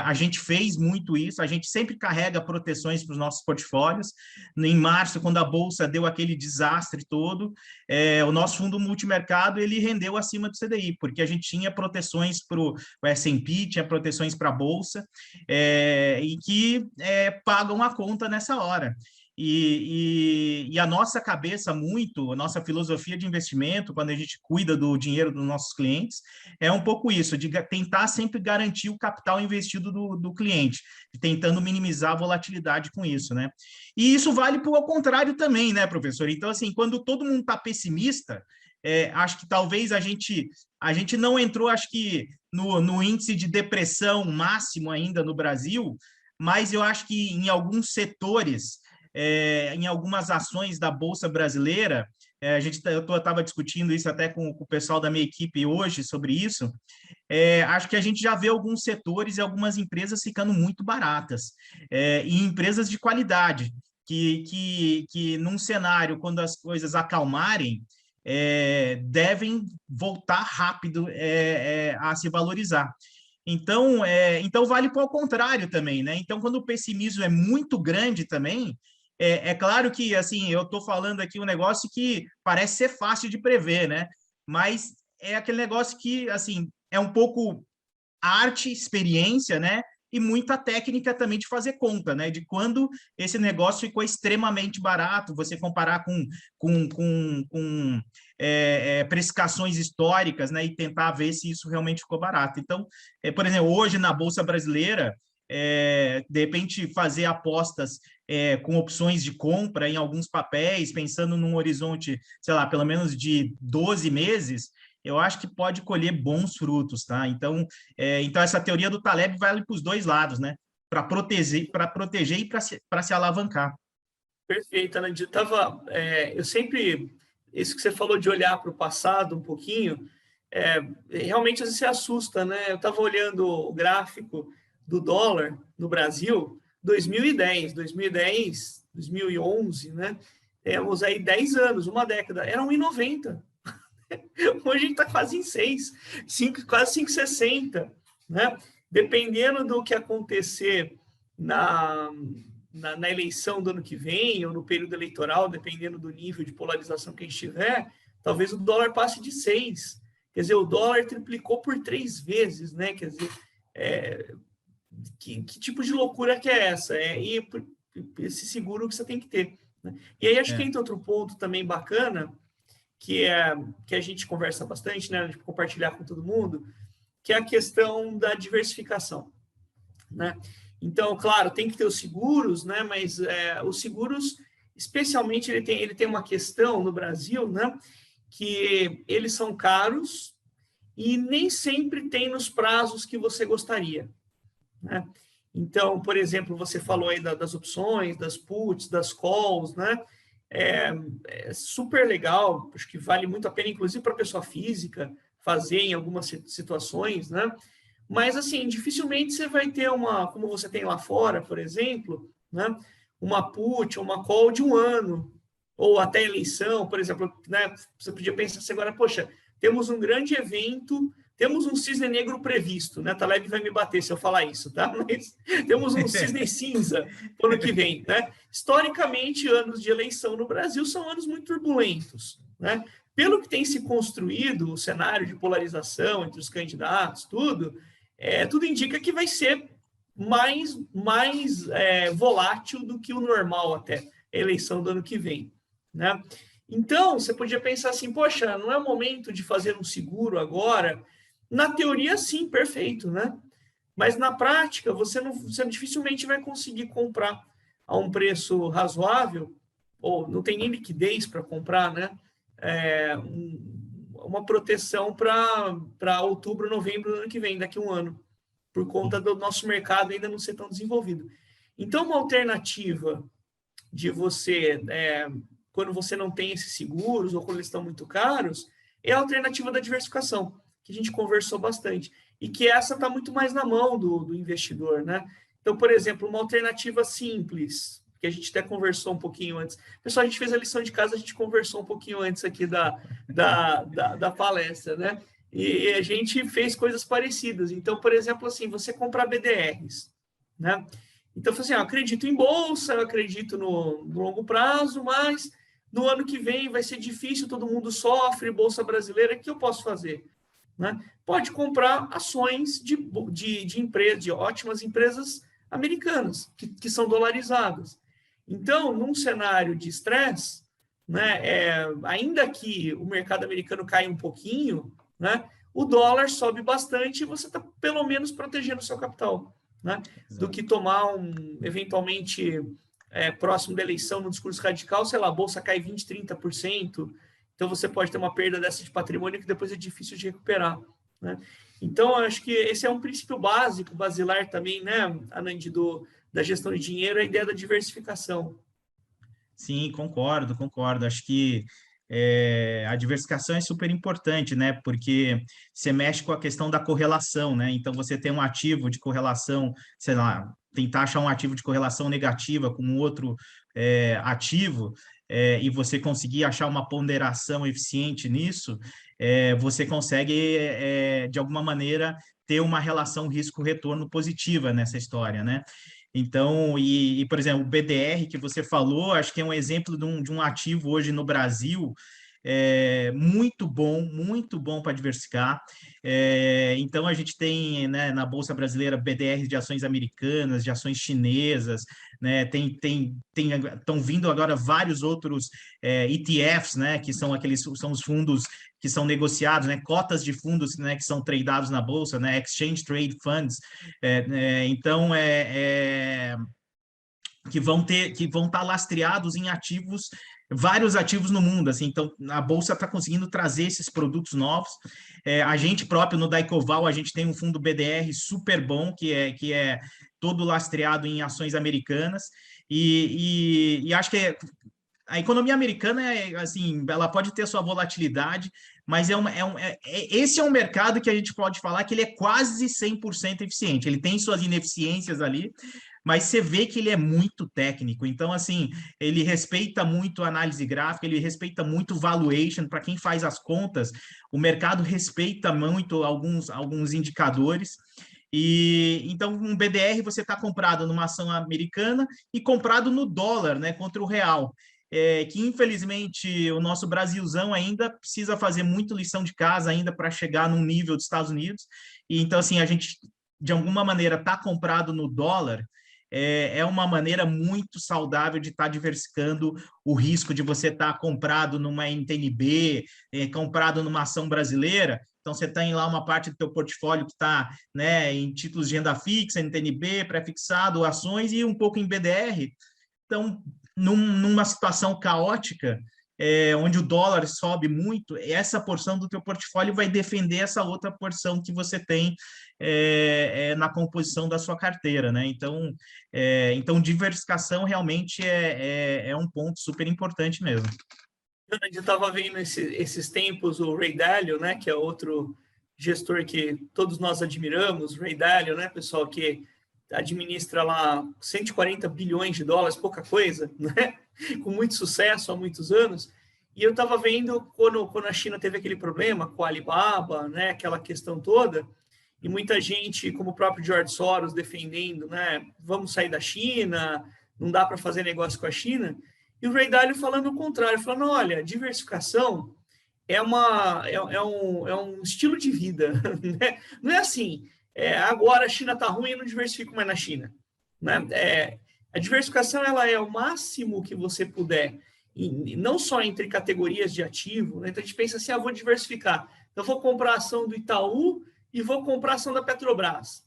a gente fez muito isso, a gente sempre carrega proteções para os nossos portfólios. Em março, quando a Bolsa deu aquele desastre todo, o nosso fundo multimercado, ele rendeu acima do CDI, porque a gente tinha proteções para o S&P, tinha proteções para a Bolsa, e que pagam a conta nessa hora. E a nossa cabeça a nossa filosofia de investimento, quando a gente cuida do dinheiro dos nossos clientes, é um pouco isso, de tentar sempre garantir o capital investido do cliente, tentando minimizar a volatilidade com isso, né? E isso vale para o contrário também, né, professor? Então, assim, quando todo mundo está pessimista, acho que talvez a gente não entrou, acho que, no índice de depressão máximo ainda no Brasil, mas eu acho que em alguns setores, em algumas ações da Bolsa Brasileira, eu estava discutindo isso até com o pessoal da minha equipe hoje sobre isso, acho que a gente já vê alguns setores e algumas empresas ficando muito baratas, e empresas de qualidade, que num cenário, quando as coisas acalmarem, devem voltar rápido a se valorizar. Então vale para o contrário também, né? Então, quando o pessimismo é muito grande também, claro que, assim, eu estou falando aqui um negócio que parece ser fácil de prever, né? Mas é aquele negócio que, assim, é um pouco arte, experiência, né? E muita técnica também de fazer conta, né? De quando esse negócio ficou extremamente barato, você comparar com precificações históricas, né? E tentar ver se isso realmente ficou barato. Então, por exemplo, hoje na Bolsa Brasileira, de repente fazer apostas com opções de compra em alguns papéis, pensando num horizonte, sei lá, pelo menos de 12 meses, eu acho que pode colher bons frutos, tá? Então essa teoria do Taleb vale para os dois lados, né? Para proteger e para se alavancar. Perfeito, Anand. Eu sempre, isso que você falou de olhar para o passado um pouquinho, realmente às vezes você assusta, né? Eu estava olhando o gráfico do dólar no Brasil, 2010, 2011, né? Temos aí 10 anos, uma década, era 1,90. Hoje a gente está quase em 6, quase 5,60, né? Dependendo do que acontecer na eleição do ano que vem, ou no período eleitoral, dependendo do nível de polarização que a gente tiver, talvez o dólar passe de 6. Quer dizer, o dólar triplicou por 3 vezes, né? Quer dizer, que tipo de loucura que é essa? E esse seguro que você tem que ter, né? E aí acho que entra outro ponto também bacana, que a gente conversa bastante, né? A gente compartilhar com todo mundo, que é a questão da diversificação, né? Então, claro, tem que ter os seguros, né? Mas os seguros, especialmente, ele tem uma questão no Brasil, né? Que eles são caros e nem sempre tem nos prazos que você gostaria, né? Então, por exemplo, você falou aí das opções, das puts, das calls, né? É super legal, acho que vale muito a pena, inclusive para a pessoa física, fazer em algumas situações, né? Mas, assim, dificilmente você vai ter como você tem lá fora, por exemplo, né? Uma put, uma call de 1 ano, ou até eleição, por exemplo, né? Você podia pensar assim agora, poxa, temos um grande evento, temos um cisne negro previsto, né? Taleb vai me bater se eu falar isso, tá? Mas temos um cisne cinza para o ano que vem, né? Historicamente, anos de eleição no Brasil são anos muito turbulentos, né? Pelo que tem se construído, o cenário de polarização entre os candidatos, tudo indica que vai ser mais volátil do que o normal até a eleição do ano que vem, né? Então, você podia pensar assim, poxa, não é o momento de fazer um seguro agora? Na teoria, sim, perfeito, né? Mas na prática, você dificilmente vai conseguir comprar a um preço razoável, ou não tem nem liquidez para comprar, né? Uma proteção para outubro, novembro do ano que vem, daqui a um ano, por conta do nosso mercado ainda não ser tão desenvolvido. Então, uma alternativa de você, quando você não tem esses seguros, ou quando eles estão muito caros, é a alternativa da diversificação, que a gente conversou bastante, e que essa está muito mais na mão do investidor, né? Então, por exemplo, uma alternativa simples, que a gente até conversou um pouquinho antes. Pessoal, a gente fez a lição de casa, a gente conversou um pouquinho antes aqui da palestra, né? E a gente fez coisas parecidas. Então, por exemplo, assim, você comprar BDRs, né? Então, assim, eu acredito em bolsa, eu acredito no longo prazo, mas no ano que vem vai ser difícil, todo mundo sofre, bolsa brasileira, o que eu posso fazer? Né? Pode comprar ações de empresas, de ótimas empresas americanas, que são dolarizadas. Então, num cenário de estresse, né, ainda que o mercado americano caia um pouquinho, né, o dólar sobe bastante e você está pelo menos protegendo o seu capital, né, do que tomar eventualmente próximo da eleição, no discurso radical, sei lá, a bolsa cai 20%, 30%, então você pode ter uma perda dessa de patrimônio que depois é difícil de recuperar, né? Então, eu acho que esse é um princípio básico, basilar também, né, Anand, da gestão de dinheiro, a ideia da diversificação. Sim, concordo. Acho que a diversificação é super importante, né? Porque você mexe com a questão da correlação, né? Então, você tem um ativo de correlação, sei lá, tentar achar um ativo de correlação negativa com um outro ativo, e você conseguir achar uma ponderação eficiente nisso, você consegue, de alguma maneira, ter uma relação risco-retorno positiva nessa história, né? Então, por exemplo, o BDR que você falou, acho que é um exemplo de um ativo hoje no Brasil, muito bom para diversificar. Então, a gente tem, né, na Bolsa Brasileira BDRs de ações americanas, de ações chinesas, né, estão vindo agora vários outros ETFs, né, que são os fundos que são negociados, né, cotas de fundos, né, que são tradeados na Bolsa, né, Exchange Trade Funds. Então, que vão estar lastreados em ativos, vários ativos no mundo, assim. Então a Bolsa está conseguindo trazer esses produtos novos. A gente próprio no Daicoval, a gente tem um fundo BDR super bom, que é todo lastreado em ações americanas, e acho que a economia americana, assim, ela pode ter sua volatilidade, mas esse é um mercado que a gente pode falar que ele é quase 100% eficiente. Ele tem suas ineficiências ali, mas você vê que ele é muito técnico. Então, assim, ele respeita muito a análise gráfica, ele respeita muito valuation. Para quem faz as contas, o mercado respeita muito alguns indicadores. E então, um BDR você está comprado numa ação americana e comprado no dólar, né, contra o real. Que infelizmente o nosso Brasilzão ainda precisa fazer muito lição de casa ainda para chegar num nível dos Estados Unidos. E então, assim, a gente, de alguma maneira, está comprado no dólar, é uma maneira muito saudável de estar diversificando o risco de você estar comprado numa NTNB, comprado numa ação brasileira. Então, você tem lá uma parte do teu portfólio que está, né, em títulos de renda fixa, NTNB, pré-fixado, ações e um pouco em BDR. Então, numa situação caótica, onde o dólar sobe muito, essa porção do teu portfólio vai defender essa outra porção que você tem na composição da sua carteira, né? Então diversificação realmente é um ponto super importante mesmo. Eu estava vendo esses tempos o Ray Dalio, né, que é outro gestor que todos nós admiramos, Ray Dalio, né, pessoal, que administra lá 140 bilhões de dólares, pouca coisa, né? Com muito sucesso há muitos anos. E eu estava vendo quando a China teve aquele problema com a Alibaba, né? Aquela questão toda, e muita gente, como o próprio George Soros, defendendo, né? Vamos sair da China, não dá para fazer negócio com a China. E o Ray Dalio falando o contrário, falando, olha, diversificação é um estilo de vida, né? Não é assim, agora a China está ruim, eu não diversifico mais na China, né? A diversificação ela é o máximo que você puder, e não só entre categorias de ativo, né? Então a gente pensa assim, vou diversificar, então vou comprar a ação do Itaú e vou comprar a ação da Petrobras.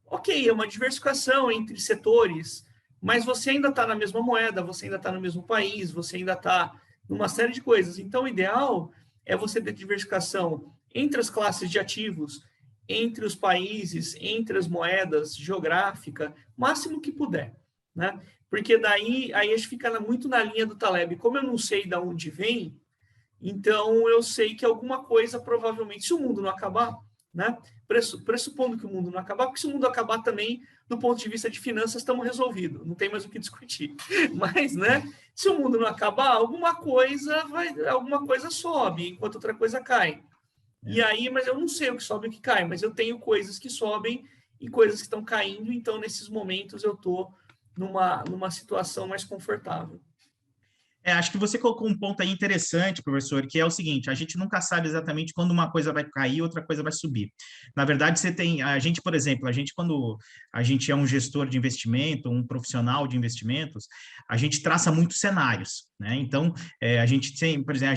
Ok, é uma diversificação entre setores, mas você ainda está na mesma moeda, você ainda está no mesmo país, você ainda está numa série de coisas. Então o ideal é você ter diversificação entre as classes de ativos, entre os países, entre as moedas, geográfica, máximo que puder, né? Porque daí a gente fica muito na linha do Taleb. Como eu não sei de onde vem, então eu sei que alguma coisa provavelmente, se o mundo não acabar, né? Pressupondo que o mundo não acabar, porque se o mundo acabar também, do ponto de vista de finanças, estamos resolvidos, não tem mais o que discutir. Mas, né? Se o mundo não acabar, alguma coisa sobe, enquanto outra coisa cai. E aí, mas eu não sei o que sobe e o que cai, mas eu tenho coisas que sobem e coisas que estão caindo, então nesses momentos eu estou numa situação mais confortável. Acho que você colocou um ponto aí interessante, professor, que é o seguinte: a gente nunca sabe exatamente quando uma coisa vai cair, outra coisa vai subir. Na verdade, a gente, por exemplo, quando a gente é um gestor de investimento, um profissional de investimentos, a gente traça muitos cenários, né? Então, a gente tem, por exemplo,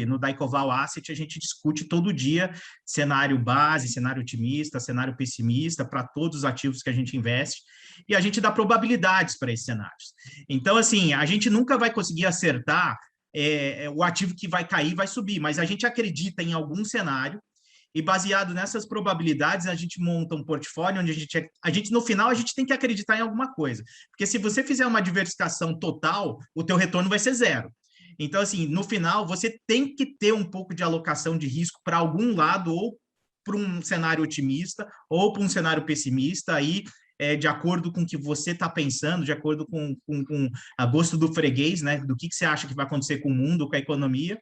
no Daicoval Asset, a gente discute todo dia cenário base, cenário otimista, cenário pessimista para todos os ativos que a gente investe, e a gente dá probabilidades para esses cenários. Então, assim, a gente nunca vai conseguir acertar o ativo que vai cair, vai subir, mas a gente acredita em algum cenário e, baseado nessas probabilidades, a gente monta um portfólio onde a gente no final, a gente tem que acreditar em alguma coisa. Porque se você fizer uma diversificação total, o teu retorno vai ser zero. Então, assim, no final, você tem que ter um pouco de alocação de risco para algum lado, ou para um cenário otimista, ou para um cenário pessimista, aí de acordo com o que você está pensando, de acordo com a gosto do freguês, né? Do que você acha que vai acontecer com o mundo, com a economia.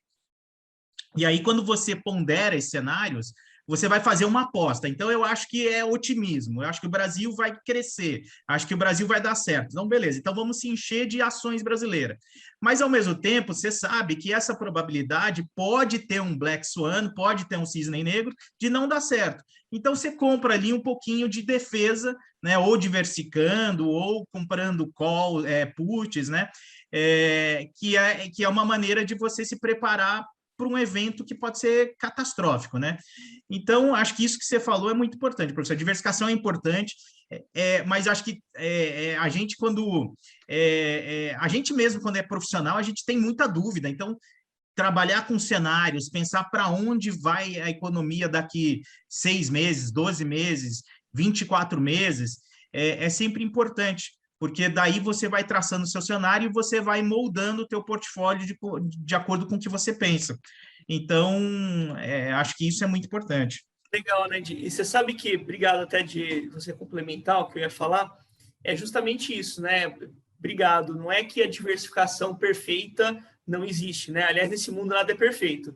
E aí, quando você pondera esses cenários, você vai fazer uma aposta. Então, eu acho que é otimismo, eu acho que o Brasil vai crescer, acho que o Brasil vai dar certo. Então, beleza, então vamos se encher de ações brasileiras. Mas, ao mesmo tempo, você sabe que essa probabilidade pode ter um Black Swan, pode ter um cisne negro, de não dar certo. Então, você compra ali um pouquinho de defesa, né, ou diversificando, ou comprando call, puts, né, que é uma maneira de você se preparar para um evento que pode ser catastrófico, né? Então, acho que isso que você falou é muito importante, professor. A diversificação é importante, mas acho que a gente, a gente mesmo, quando é profissional, a gente tem muita dúvida. Então, trabalhar com cenários, pensar para onde vai a economia daqui 6 meses, 12 meses, 24 meses, é sempre importante, porque daí você vai traçando o seu cenário e você vai moldando o teu portfólio de acordo com o que você pensa. Então, acho que isso é muito importante. Legal, né, Di? E você sabe que, obrigado até de você complementar o que eu ia falar, é justamente isso, né? Obrigado. Não é que a diversificação perfeita não existe, né? Aliás, nesse mundo nada é perfeito.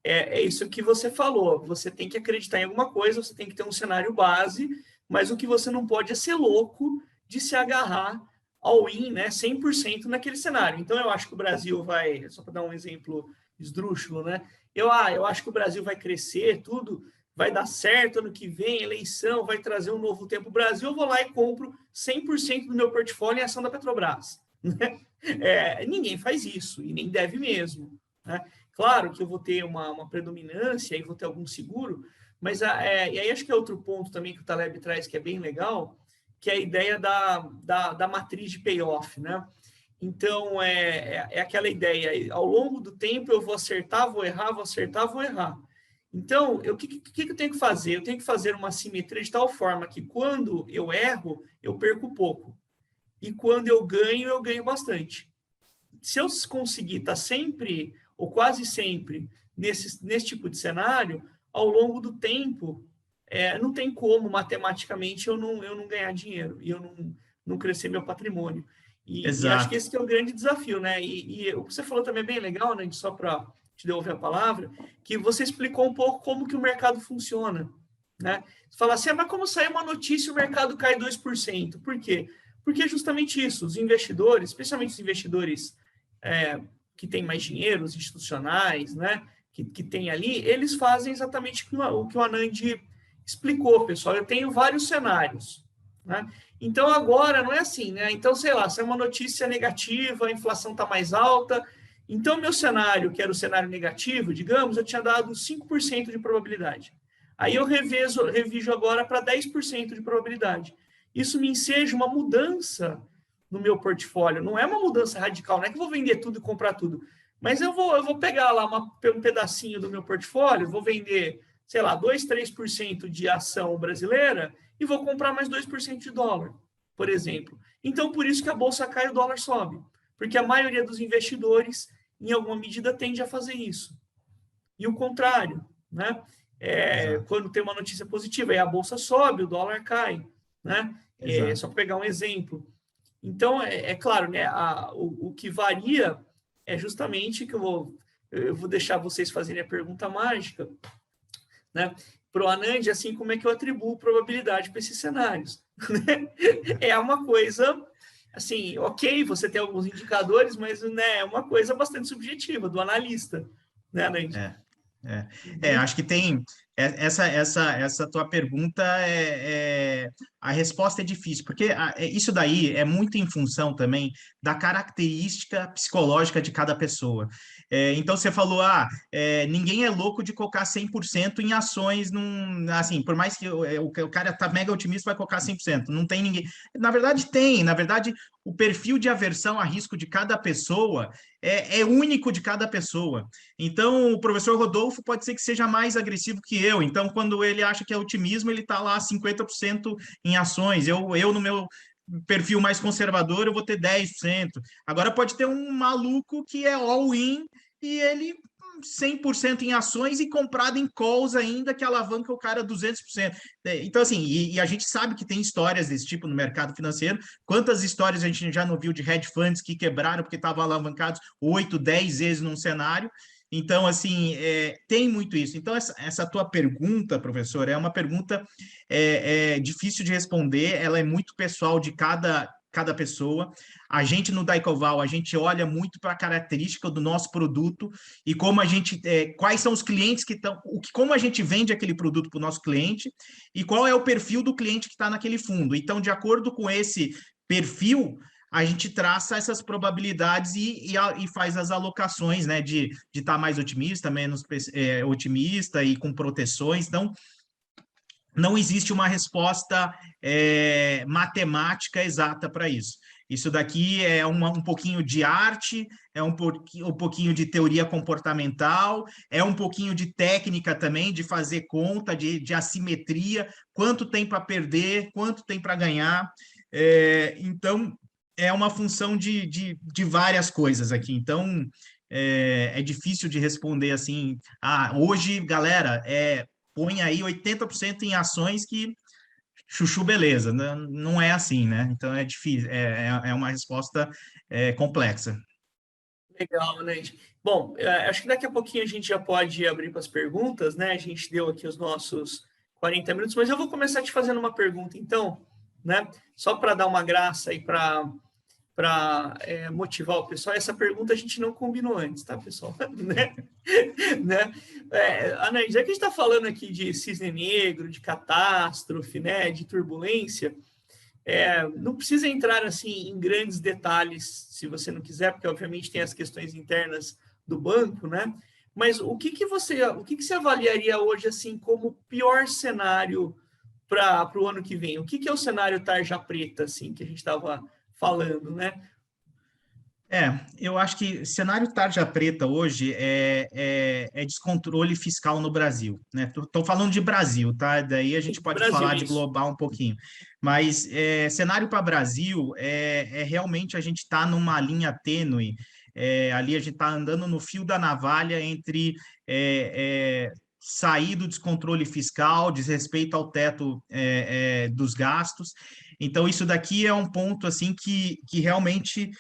É isso que você falou. Você tem que acreditar em alguma coisa, você tem que ter um cenário base, mas o que você não pode é ser louco de se agarrar ao in, né, 100% naquele cenário. Então, eu acho que o Brasil vai, só para dar um exemplo esdrúxulo, né? Eu acho que o Brasil vai crescer, tudo vai dar certo ano que vem, eleição, vai trazer um novo tempo. O Brasil, eu vou lá e compro 100% do meu portfólio em ação da Petrobras. Né? Ninguém faz isso, e nem deve mesmo. Né? Claro que eu vou ter uma predominância e vou ter algum seguro, mas e aí acho que é outro ponto também que o Taleb traz que é bem legal, que é a ideia da matriz de payoff, né? Então, é aquela ideia, ao longo do tempo eu vou acertar, vou errar, vou acertar, vou errar. Então, o que eu tenho que fazer? Eu tenho que fazer uma simetria de tal forma que quando eu erro, eu perco pouco. E quando eu ganho bastante. Se eu conseguir estar sempre, ou quase sempre, nesse tipo de cenário, ao longo do tempo, não tem como, matematicamente, eu não ganhar dinheiro e eu não crescer meu patrimônio. E acho que esse que é o grande desafio, né? E o que você falou também é bem legal, né? Só para te devolver a palavra, que você explicou um pouco como que o mercado funciona, né? Você fala assim, mas como sai uma notícia e o mercado cai 2%? Por quê? Porque é justamente isso, os investidores, especialmente os investidores que têm mais dinheiro, os institucionais, né? Que tem ali, eles fazem exatamente o que o Anand explicou, pessoal. Eu tenho vários cenários, né? Então, agora, não é assim, né? Então, sei lá, se é uma notícia negativa, a inflação está mais alta. Então, meu cenário, que era o cenário negativo, digamos, eu tinha dado 5% de probabilidade. Aí eu reviso agora para 10% de probabilidade. Isso me enseja uma mudança no meu portfólio. Não é uma mudança radical, não é que eu vou vender tudo e comprar tudo. Mas eu vou pegar lá um pedacinho do meu portfólio, vou vender, sei lá, 2%, 3% de ação brasileira e vou comprar mais 2% de dólar, por exemplo. Então, por isso que a bolsa cai e o dólar sobe. Porque a maioria dos investidores, em alguma medida, tende a fazer isso. E o contrário, né? Quando tem uma notícia positiva, aí a bolsa sobe, o dólar cai, né? Só para pegar um exemplo. Então, claro, né? O que varia é justamente que eu vou deixar vocês fazerem a pergunta mágica, né? Para o Anand, assim, como é que eu atribuo probabilidade para esses cenários? É uma coisa, assim, ok, você tem alguns indicadores, mas né, é uma coisa bastante subjetiva do analista, né, Anand? Acho que tem essa tua pergunta a resposta é difícil, porque isso daí é muito em função também da característica psicológica de cada pessoa. Então você falou, ninguém é louco de colocar 100% em ações, assim, por mais que o cara tá mega otimista, vai colocar 100%, não tem ninguém. Na verdade, o perfil de aversão a risco de cada pessoa é único de cada pessoa. Então, o professor Rodolfo pode ser que seja mais agressivo que eu. Então, quando ele acha que é otimismo, ele está lá 50% em ações. Eu, no meu perfil mais conservador, eu vou ter 10%. Agora, pode ter um maluco que é all-in e ele 100% em ações e comprado em calls ainda, que alavanca o cara 200%. Então, assim, e a gente sabe que tem histórias desse tipo no mercado financeiro. Quantas histórias a gente já não viu de hedge funds que quebraram porque estavam alavancados 8, 10 vezes num cenário? Então, assim, tem muito isso. Então, essa tua pergunta, professor, é uma pergunta difícil de responder, ela é muito pessoal de cada pessoa. A gente, no Daicoval, a gente olha muito para a característica do nosso produto e como a gente, quais são os clientes que estão, como a gente vende aquele produto para o nosso cliente e qual é o perfil do cliente que está naquele fundo. Então, de acordo com esse perfil, a gente traça essas probabilidades e faz as alocações, né, de estar mais otimista, menos otimista e com proteções. Então, não existe uma resposta matemática exata para isso. Isso daqui é um pouquinho de arte, é um pouquinho de teoria comportamental, é um pouquinho de técnica também, de fazer conta, de assimetria, quanto tem para perder, quanto tem para ganhar. Então, é uma função de várias coisas aqui. Então, é difícil de responder assim, hoje, galera, põe aí 80% em ações que chuchu beleza, não é assim, né? Então, é difícil, é uma resposta complexa. Legal, né? Bom, acho que daqui a pouquinho a gente já pode abrir para as perguntas, né? A gente deu aqui os nossos 40 minutos, mas eu vou começar te fazendo uma pergunta, então, né? Só para dar uma graça aí para motivar o pessoal. Essa pergunta a gente não combinou antes, tá, pessoal? né? Anaís, já que a gente está falando aqui de cisne negro, de catástrofe, né? De turbulência, não precisa entrar assim em grandes detalhes, se você não quiser, porque obviamente tem as questões internas do banco, né? Mas o que você avaliaria hoje assim como o pior cenário para o ano que vem? O que é o cenário tarja preta, assim, que a gente estava falando, né? Eu acho que cenário tarja preta hoje é descontrole fiscal no Brasil, né? Estou falando de Brasil, tá? Daí a gente pode Brasil, falar de isso. global um pouquinho. Mas cenário para Brasil realmente a gente está numa linha tênue, ali a gente está andando no fio da navalha entre sair do descontrole fiscal, desrespeito ao teto dos gastos. Então, isso daqui é um ponto assim que realmente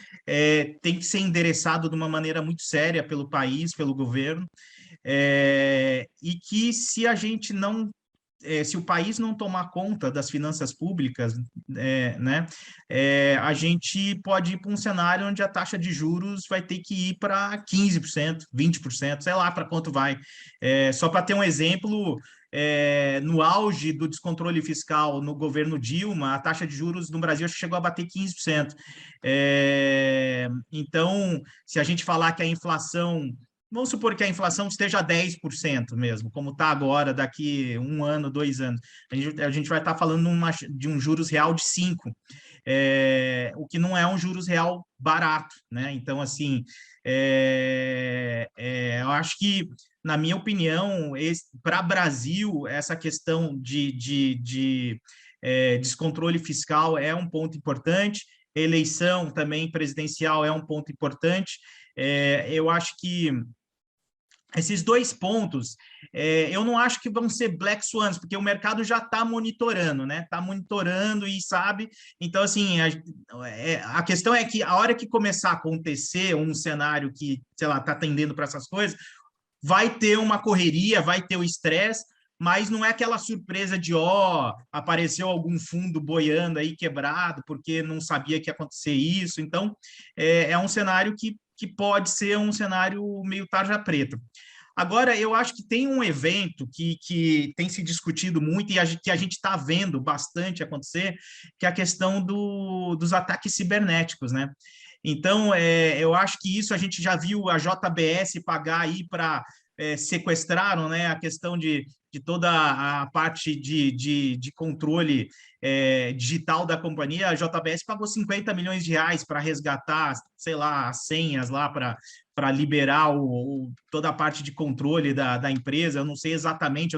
tem que ser endereçado de uma maneira muito séria pelo país, pelo governo, e que se a gente não se o país não tomar conta das finanças públicas, né, a gente pode ir para um cenário onde a taxa de juros vai ter que ir para 15%, 20%, sei lá para quanto vai. Só para ter um exemplo, no auge do descontrole fiscal no governo Dilma, a taxa de juros no Brasil chegou a bater 15%. Então, se a gente falar que a inflação... Vamos supor que a inflação esteja 10% mesmo, como está agora, daqui 1 ano, 2 anos. A gente vai estar falando de um juros real de 5%, o que não é um juros real barato, né? Então, assim, eu acho que, na minha opinião, para o Brasil, essa questão de descontrole fiscal é um ponto importante, eleição também presidencial é um ponto importante. Eu acho que esses 2 pontos, eu não acho que vão ser black swans, porque o mercado já está monitorando, né? Está monitorando e sabe. Então, assim, a questão é que a hora que começar a acontecer um cenário que, sei lá, está tendendo para essas coisas, vai ter uma correria, vai ter o estresse, mas não é aquela surpresa de, apareceu algum fundo boiando aí quebrado, porque não sabia que ia acontecer isso. Então, é um cenário que pode ser um cenário meio tarja preta. Agora, eu acho que tem um evento que tem se discutido muito e que a gente está vendo bastante acontecer, que é a questão dos ataques cibernéticos, né? Então, eu acho que isso a gente já viu a JBS pagar aí para sequestraram, né, a questão de toda a parte de controle digital da companhia. A JBS pagou 50 milhões de reais para resgatar, sei lá, as senhas lá para liberar toda a parte de controle da empresa. Eu não sei exatamente,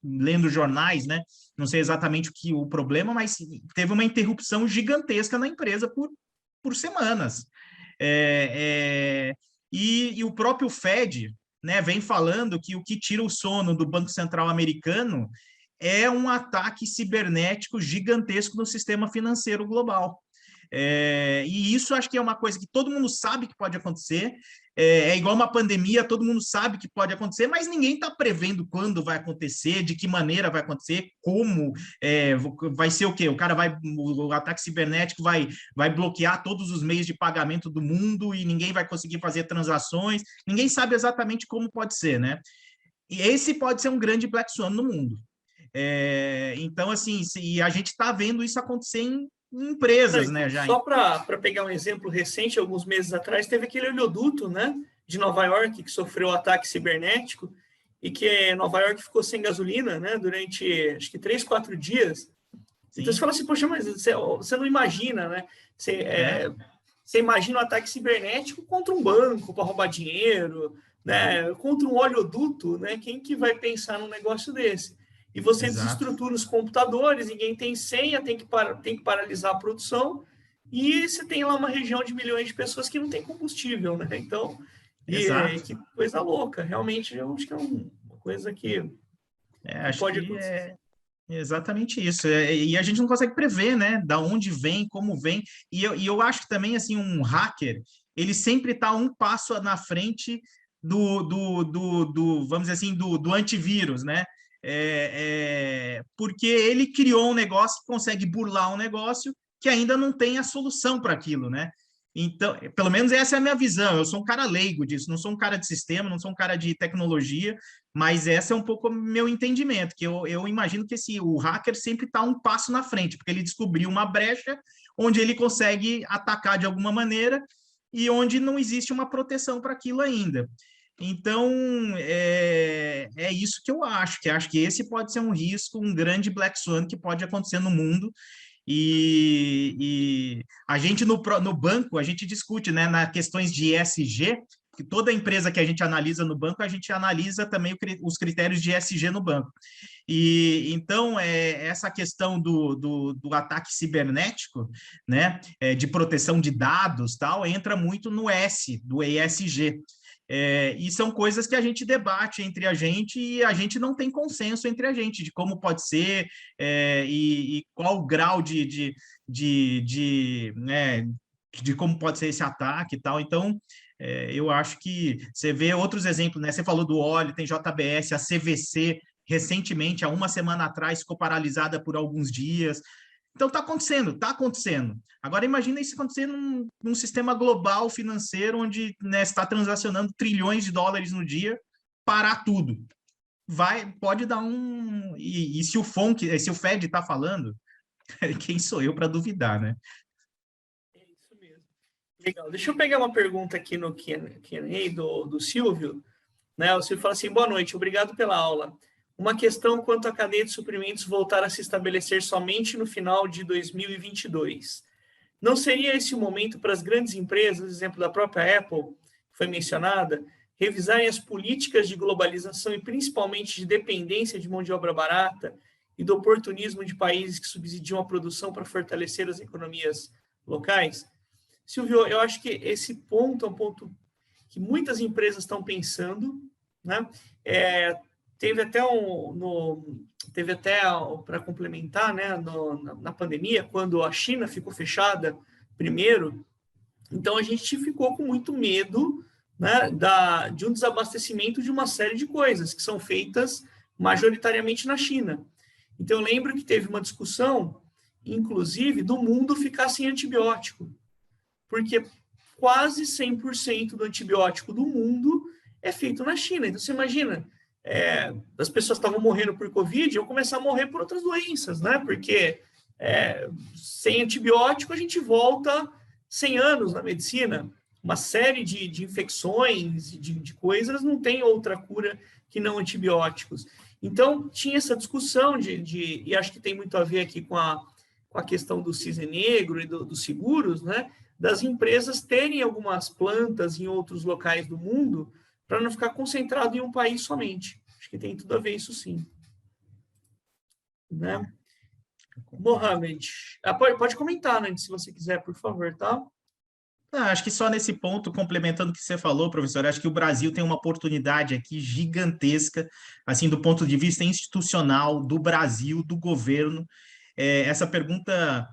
lendo jornais, né, não sei exatamente o problema, mas teve uma interrupção gigantesca na empresa por semanas. E o próprio Fed, né, vem falando que o que tira o sono do Banco Central americano é um ataque cibernético gigantesco no sistema financeiro global. E isso acho que é uma coisa que todo mundo sabe que pode acontecer, é igual uma pandemia, todo mundo sabe que pode acontecer, mas ninguém está prevendo quando vai acontecer, de que maneira vai acontecer, como, vai ser o quê? O ataque cibernético vai bloquear todos os meios de pagamento do mundo e ninguém vai conseguir fazer transações, ninguém sabe exatamente como pode ser, né? E esse pode ser um grande Black Swan no mundo. Então, assim, e a gente está vendo isso acontecer em empresas, né, já. Só para pegar um exemplo recente, alguns meses atrás, teve aquele oleoduto, né, de Nova York, que sofreu ataque cibernético, e que Nova York ficou sem gasolina, né, durante, acho que 3, 4 dias. Sim. Então, você fala assim, poxa, mas você não imagina, né? Você imagina um ataque cibernético contra um banco para roubar dinheiro, né, contra um oleoduto, né? Quem que vai pensar num negócio desse? E você desestrutura os computadores, ninguém tem senha, tem que paralisar a produção, e você tem lá uma região de milhões de pessoas que não tem combustível, né? Então, que coisa louca. Realmente, eu acho que é uma coisa que pode acontecer. Exatamente isso. E a gente não consegue prever, né? Da onde vem, como vem. E eu acho que também, assim, um hacker, ele sempre está um passo na frente vamos dizer assim, do antivírus, né? Porque ele criou um negócio que consegue burlar um negócio que ainda não tem a solução para aquilo, né? Então, pelo menos essa é a minha visão. Eu sou um cara leigo disso, não sou um cara de sistema, não sou um cara de tecnologia, mas essa é um pouco o meu entendimento, que eu imagino que o hacker sempre está um passo na frente, porque ele descobriu uma brecha onde ele consegue atacar de alguma maneira e onde não existe uma proteção para aquilo ainda. Então, é isso que eu acho que esse pode ser um risco, um grande Black Swan que pode acontecer no mundo. E a gente no banco, a gente discute, né, nas questões de ESG, que toda empresa que a gente analisa no banco, a gente analisa também os critérios de ESG no banco. E então, essa questão do ataque cibernético, né, de proteção de dados, tal, entra muito no S, do ESG. E são coisas que a gente debate entre a gente e a gente não tem consenso entre a gente de como pode ser e qual o grau de como pode ser esse ataque e tal. Então, eu acho que você vê outros exemplos, né? Você falou do óleo, tem JBS, a CVC, recentemente, há uma semana atrás, ficou paralisada por alguns dias. Então, está acontecendo. Agora, imagina isso acontecendo num sistema global financeiro, onde, né, está transacionando trilhões de dólares no dia, parar tudo. Pode dar um... E se o Fed está falando, quem sou eu para duvidar, né? É isso mesmo. Legal. Deixa eu pegar uma pergunta aqui no Q&A do Silvio. Né? O Silvio fala assim, boa noite, obrigado pela aula. Uma questão quanto à cadeia de suprimentos voltar a se estabelecer somente no final de 2022. Não seria esse o momento para as grandes empresas, exemplo da própria Apple, que foi mencionada, revisarem as políticas de globalização e principalmente de dependência de mão de obra barata e do oportunismo de países que subsidiam a produção para fortalecer as economias locais? Silvio, eu acho que esse ponto é um ponto que muitas empresas estão pensando, né? Teve até para complementar, né, na pandemia, quando a China ficou fechada primeiro, então a gente ficou com muito medo, né, de um desabastecimento de uma série de coisas que são feitas majoritariamente na China. Então eu lembro que teve uma discussão, inclusive, do mundo ficar sem antibiótico, porque quase 100% do antibiótico do mundo é feito na China. Então você imagina, as pessoas estavam morrendo por Covid, iam começar a morrer por outras doenças, né? Porque sem antibiótico a gente volta 100 anos na medicina. Uma série de infecções, de coisas, não tem outra cura que não antibióticos. Então, tinha essa discussão e acho que tem muito a ver aqui com a questão do cisne negro e dos seguros, né? Das empresas terem algumas plantas em outros locais do mundo para não ficar concentrado em um país somente. Acho que tem tudo a ver isso, sim. Né? Mohamed, pode comentar, né, se você quiser, por favor, tá? Acho que só nesse ponto, complementando o que você falou, professor, acho que o Brasil tem uma oportunidade aqui gigantesca, assim, do ponto de vista institucional, do Brasil, do governo, essa pergunta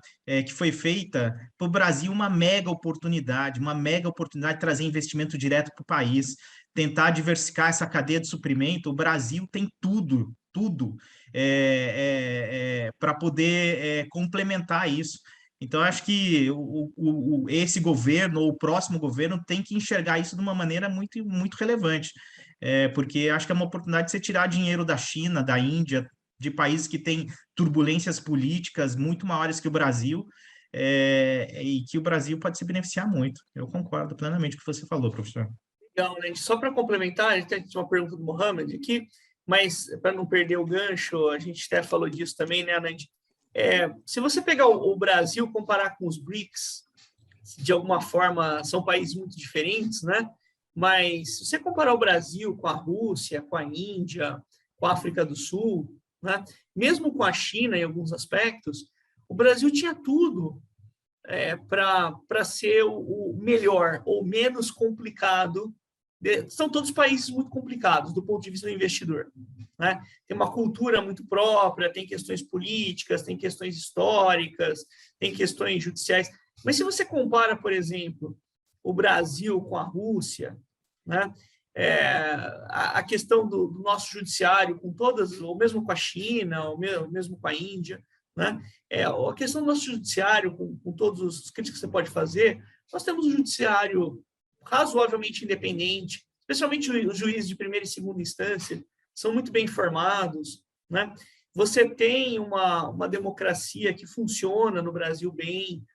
que foi feita para o Brasil, uma mega oportunidade de trazer investimento direto para o país, tentar diversificar essa cadeia de suprimento. O Brasil tem tudo para poder complementar isso. Então, acho que esse governo, ou o próximo governo, tem que enxergar isso de uma maneira muito, muito relevante, porque acho que é uma oportunidade de você tirar dinheiro da China, da Índia, de países que têm turbulências políticas muito maiores que o Brasil, e que o Brasil pode se beneficiar muito. Eu concordo plenamente com o que você falou, professor. Legal, né? Só para complementar, a gente tem uma pergunta do Mohamed aqui, mas para não perder o gancho, a gente até falou disso também, né, Anand? Se você pegar o Brasil e comparar com os BRICS, de alguma forma são países muito diferentes, né? Mas se você comparar o Brasil com a Rússia, com a Índia, com a África do Sul, né? Mesmo com a China em alguns aspectos, o Brasil tinha tudo para ser o melhor ou menos complicado. São todos países muito complicados do ponto de vista do investidor, né? Tem uma cultura muito própria, tem questões políticas, tem questões históricas, tem questões judiciais. Mas se você compara, por exemplo, o Brasil com a Rússia, né? A questão do nosso judiciário com todas, ou mesmo com a China, ou mesmo com a Índia, né? A questão do nosso judiciário, com todos os críticos que você pode fazer, nós temos um judiciário razoavelmente independente, especialmente os juízes de primeira e segunda instância, são muito bem formados, né? Você tem uma democracia que funciona no Brasil bem,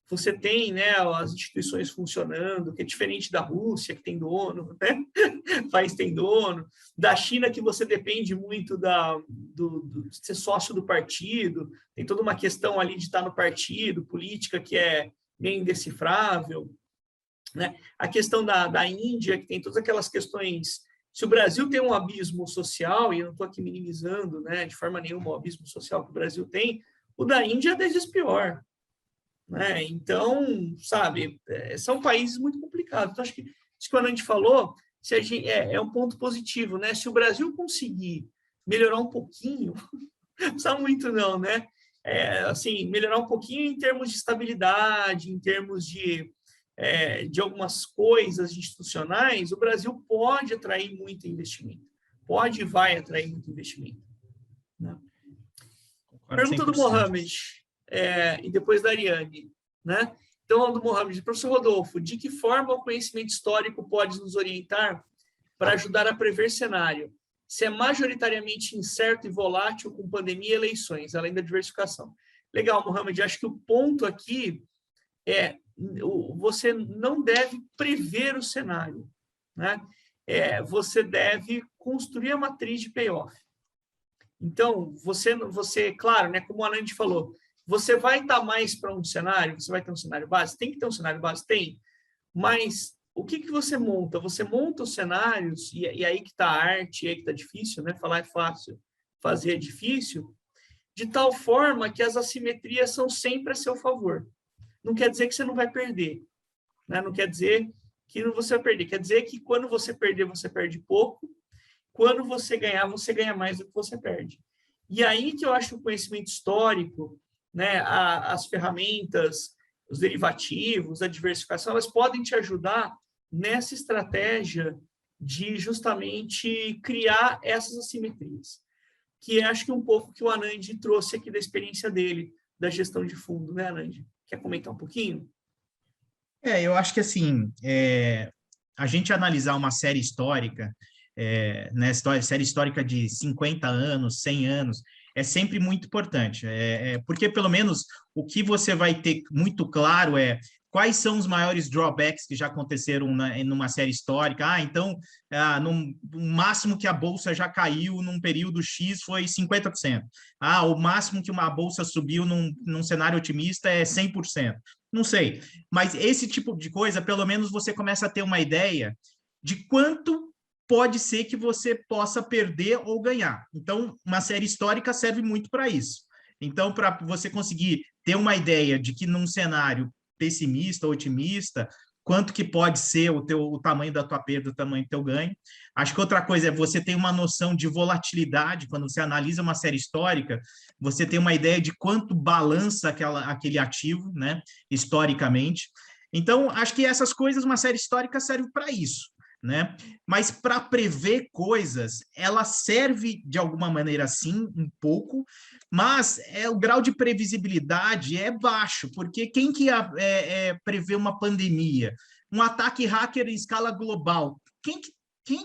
você tem, né, as instituições funcionando, que é diferente da Rússia, que tem dono, né? O país tem dono, da China, que você depende muito de ser sócio do partido, tem toda uma questão ali de estar no partido, política, que é meio indecifrável, né? A questão da Índia, que tem todas aquelas questões. Se o Brasil tem um abismo social, e eu não estou aqui minimizando, né, de forma nenhuma o abismo social que o Brasil tem, o da Índia é 10 vezes pior, né? Então, sabe, são países muito complicados. Então, acho que isso que o Anand falou é um ponto positivo, né? Se o Brasil conseguir melhorar um pouquinho, não precisa muito não, né? Assim, melhorar um pouquinho em termos de estabilidade, em termos de algumas coisas institucionais, o Brasil pode atrair muito investimento. Pode e vai atrair muito investimento, né? Pergunta do Mohamed, e depois da Ariane, né? Então, do Mohamed, professor Rodolfo, de que forma o conhecimento histórico pode nos orientar para ajudar a prever cenário, se é majoritariamente incerto e volátil com pandemia e eleições, além da diversificação? Legal, Mohamed, acho que o ponto aqui você não deve prever o cenário, né? Você deve construir a matriz de payoff. Então, você, claro, né, como o Anand falou, você vai estar mais para um cenário, você vai ter um cenário base, tem que ter um cenário base, tem, mas o que você monta? Você monta os cenários, e aí que está a arte, e aí que está difícil, né? Falar é fácil, fazer é difícil, de tal forma que as assimetrias são sempre a seu favor. Não quer dizer que você não vai perder, né? Não quer dizer que você vai perder. Quer dizer que quando você perder, você perde pouco. Quando você ganha mais do que você perde. E aí que eu acho que o conhecimento histórico, né, as ferramentas, os derivativos, a diversificação, elas podem te ajudar nessa estratégia de justamente criar essas assimetrias. Que acho que um pouco que o Anand trouxe aqui da experiência dele, da gestão de fundo, né, Anand? Quer comentar um pouquinho? Eu acho que, assim, a gente analisar uma série histórica, né, série histórica de 50 anos, 100 anos, é sempre muito importante, porque, pelo menos, o que você vai ter muito claro quais são os maiores drawbacks que já aconteceram numa série histórica. Então, no máximo que a Bolsa já caiu num período X foi 50%. O máximo que uma Bolsa subiu num cenário otimista é 100%. Não sei, mas esse tipo de coisa, pelo menos você começa a ter uma ideia de quanto pode ser que você possa perder ou ganhar. Então, uma série histórica serve muito para isso. Então, para você conseguir ter uma ideia de que num cenário pessimista, otimista, quanto que pode ser o tamanho da tua perda, o tamanho do teu ganho. Acho que outra coisa é você ter uma noção de volatilidade, quando você analisa uma série histórica, você tem uma ideia de quanto balança aquele ativo, né, historicamente. Então, acho que essas coisas, uma série histórica serve para isso, né? Mas para prever coisas, ela serve de alguma maneira sim, um pouco, mas o grau de previsibilidade é baixo, porque quem que prevê uma pandemia, um ataque hacker em escala global?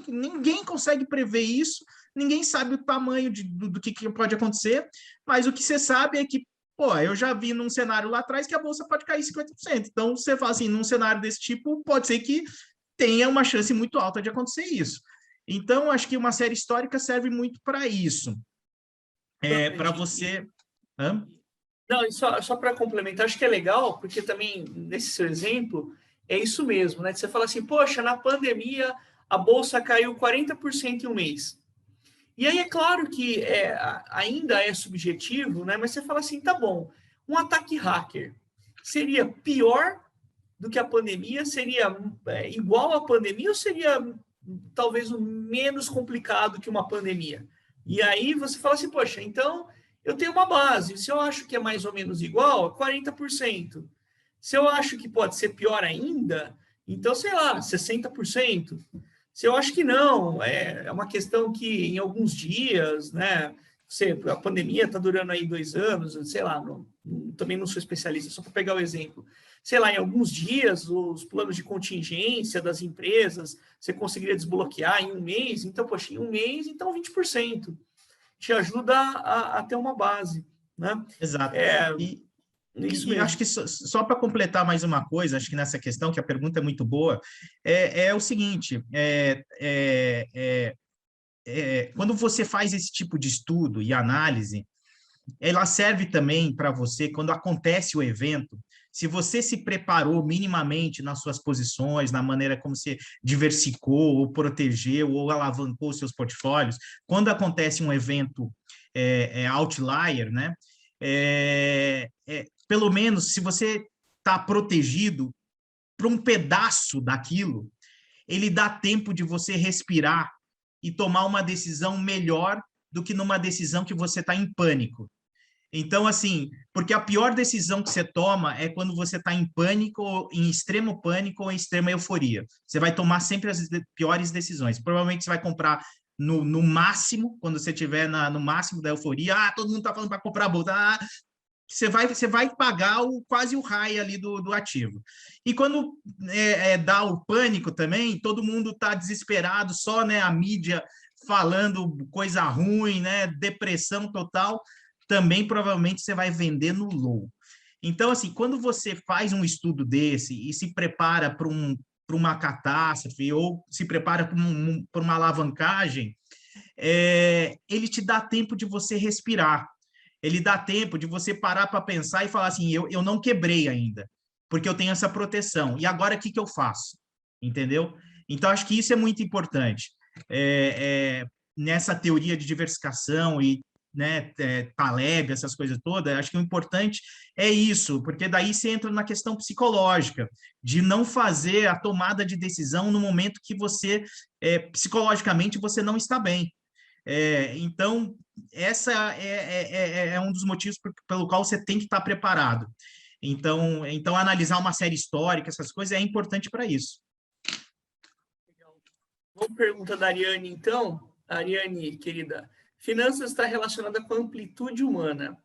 Ninguém consegue prever isso, ninguém sabe o tamanho do que pode acontecer, mas o que você sabe é que, pô, eu já vi num cenário lá atrás que a bolsa pode cair 50%. Então, você fala assim, num cenário desse tipo, pode ser que tenha uma chance muito alta de acontecer isso. Então, acho que uma série histórica serve muito para isso. Para você... Hã? Não, só para complementar, acho que é legal, porque também, nesse seu exemplo, é isso mesmo, né? Você fala assim, poxa, na pandemia a bolsa caiu 40% em um mês. E aí é claro que ainda é subjetivo, né? Mas você fala assim, tá bom, um ataque hacker seria pior do que a pandemia? Seria igual à pandemia ou seria talvez menos complicado que uma pandemia? E aí você fala assim, poxa, então eu tenho uma base. Se eu acho que é mais ou menos igual, 40%. Se eu acho que pode ser pior ainda, então, sei lá, 60%. Se eu acho que não, é uma questão que em alguns dias, né? A pandemia está durando aí 2 anos, sei lá, também não sou especialista, só para pegar o exemplo. Sei lá, em alguns dias, os planos de contingência das empresas, você conseguiria desbloquear em um mês, então, poxa, em um mês, então 20%. Te ajuda a ter uma base, né? Exato. Isso E acho mesmo. que só para completar mais uma coisa, acho que nessa questão, que a pergunta é muito boa, é o seguinte, quando você faz esse tipo de estudo e análise, ela serve também para você, quando acontece o evento, se você se preparou minimamente nas suas posições, na maneira como você diversificou, ou protegeu, ou alavancou seus portfólios, quando acontece um evento outlier, né? Pelo menos, se você está protegido para um pedaço daquilo, ele dá tempo de você respirar e tomar uma decisão melhor do que numa decisão que você está em pânico. Então, assim, porque a pior decisão que você toma é quando você está em pânico, em extremo pânico ou em extrema euforia. Você vai tomar sempre as piores decisões. Provavelmente você vai comprar no máximo, quando você estiver no máximo da euforia. Todo mundo está falando para comprar a bolsa. Você vai pagar quase o high ali do ativo. E quando dá o pânico também, todo mundo está desesperado, só, né, a mídia falando coisa ruim, né, depressão total, também provavelmente você vai vender no low. Então, assim, quando você faz um estudo desse e se prepara para uma catástrofe ou se prepara para uma alavancagem, ele te dá tempo de você respirar. Ele dá tempo de você parar para pensar e falar assim, eu não quebrei ainda, porque eu tenho essa proteção. E agora, o que eu faço? Entendeu? Então, acho que isso é muito importante. Nessa teoria de diversificação e, né, Taleb, essas coisas todas, acho que o importante é isso, porque daí você entra na questão psicológica, de não fazer a tomada de decisão no momento que você, psicologicamente, você não está bem. Então, essa é um dos motivos pelo qual você tem que estar preparado. Então, analisar uma série histórica, essas coisas, é importante para isso. Vamos pergunta da Ariane, então. Ariane, querida, finanças está relacionada com a amplitude humana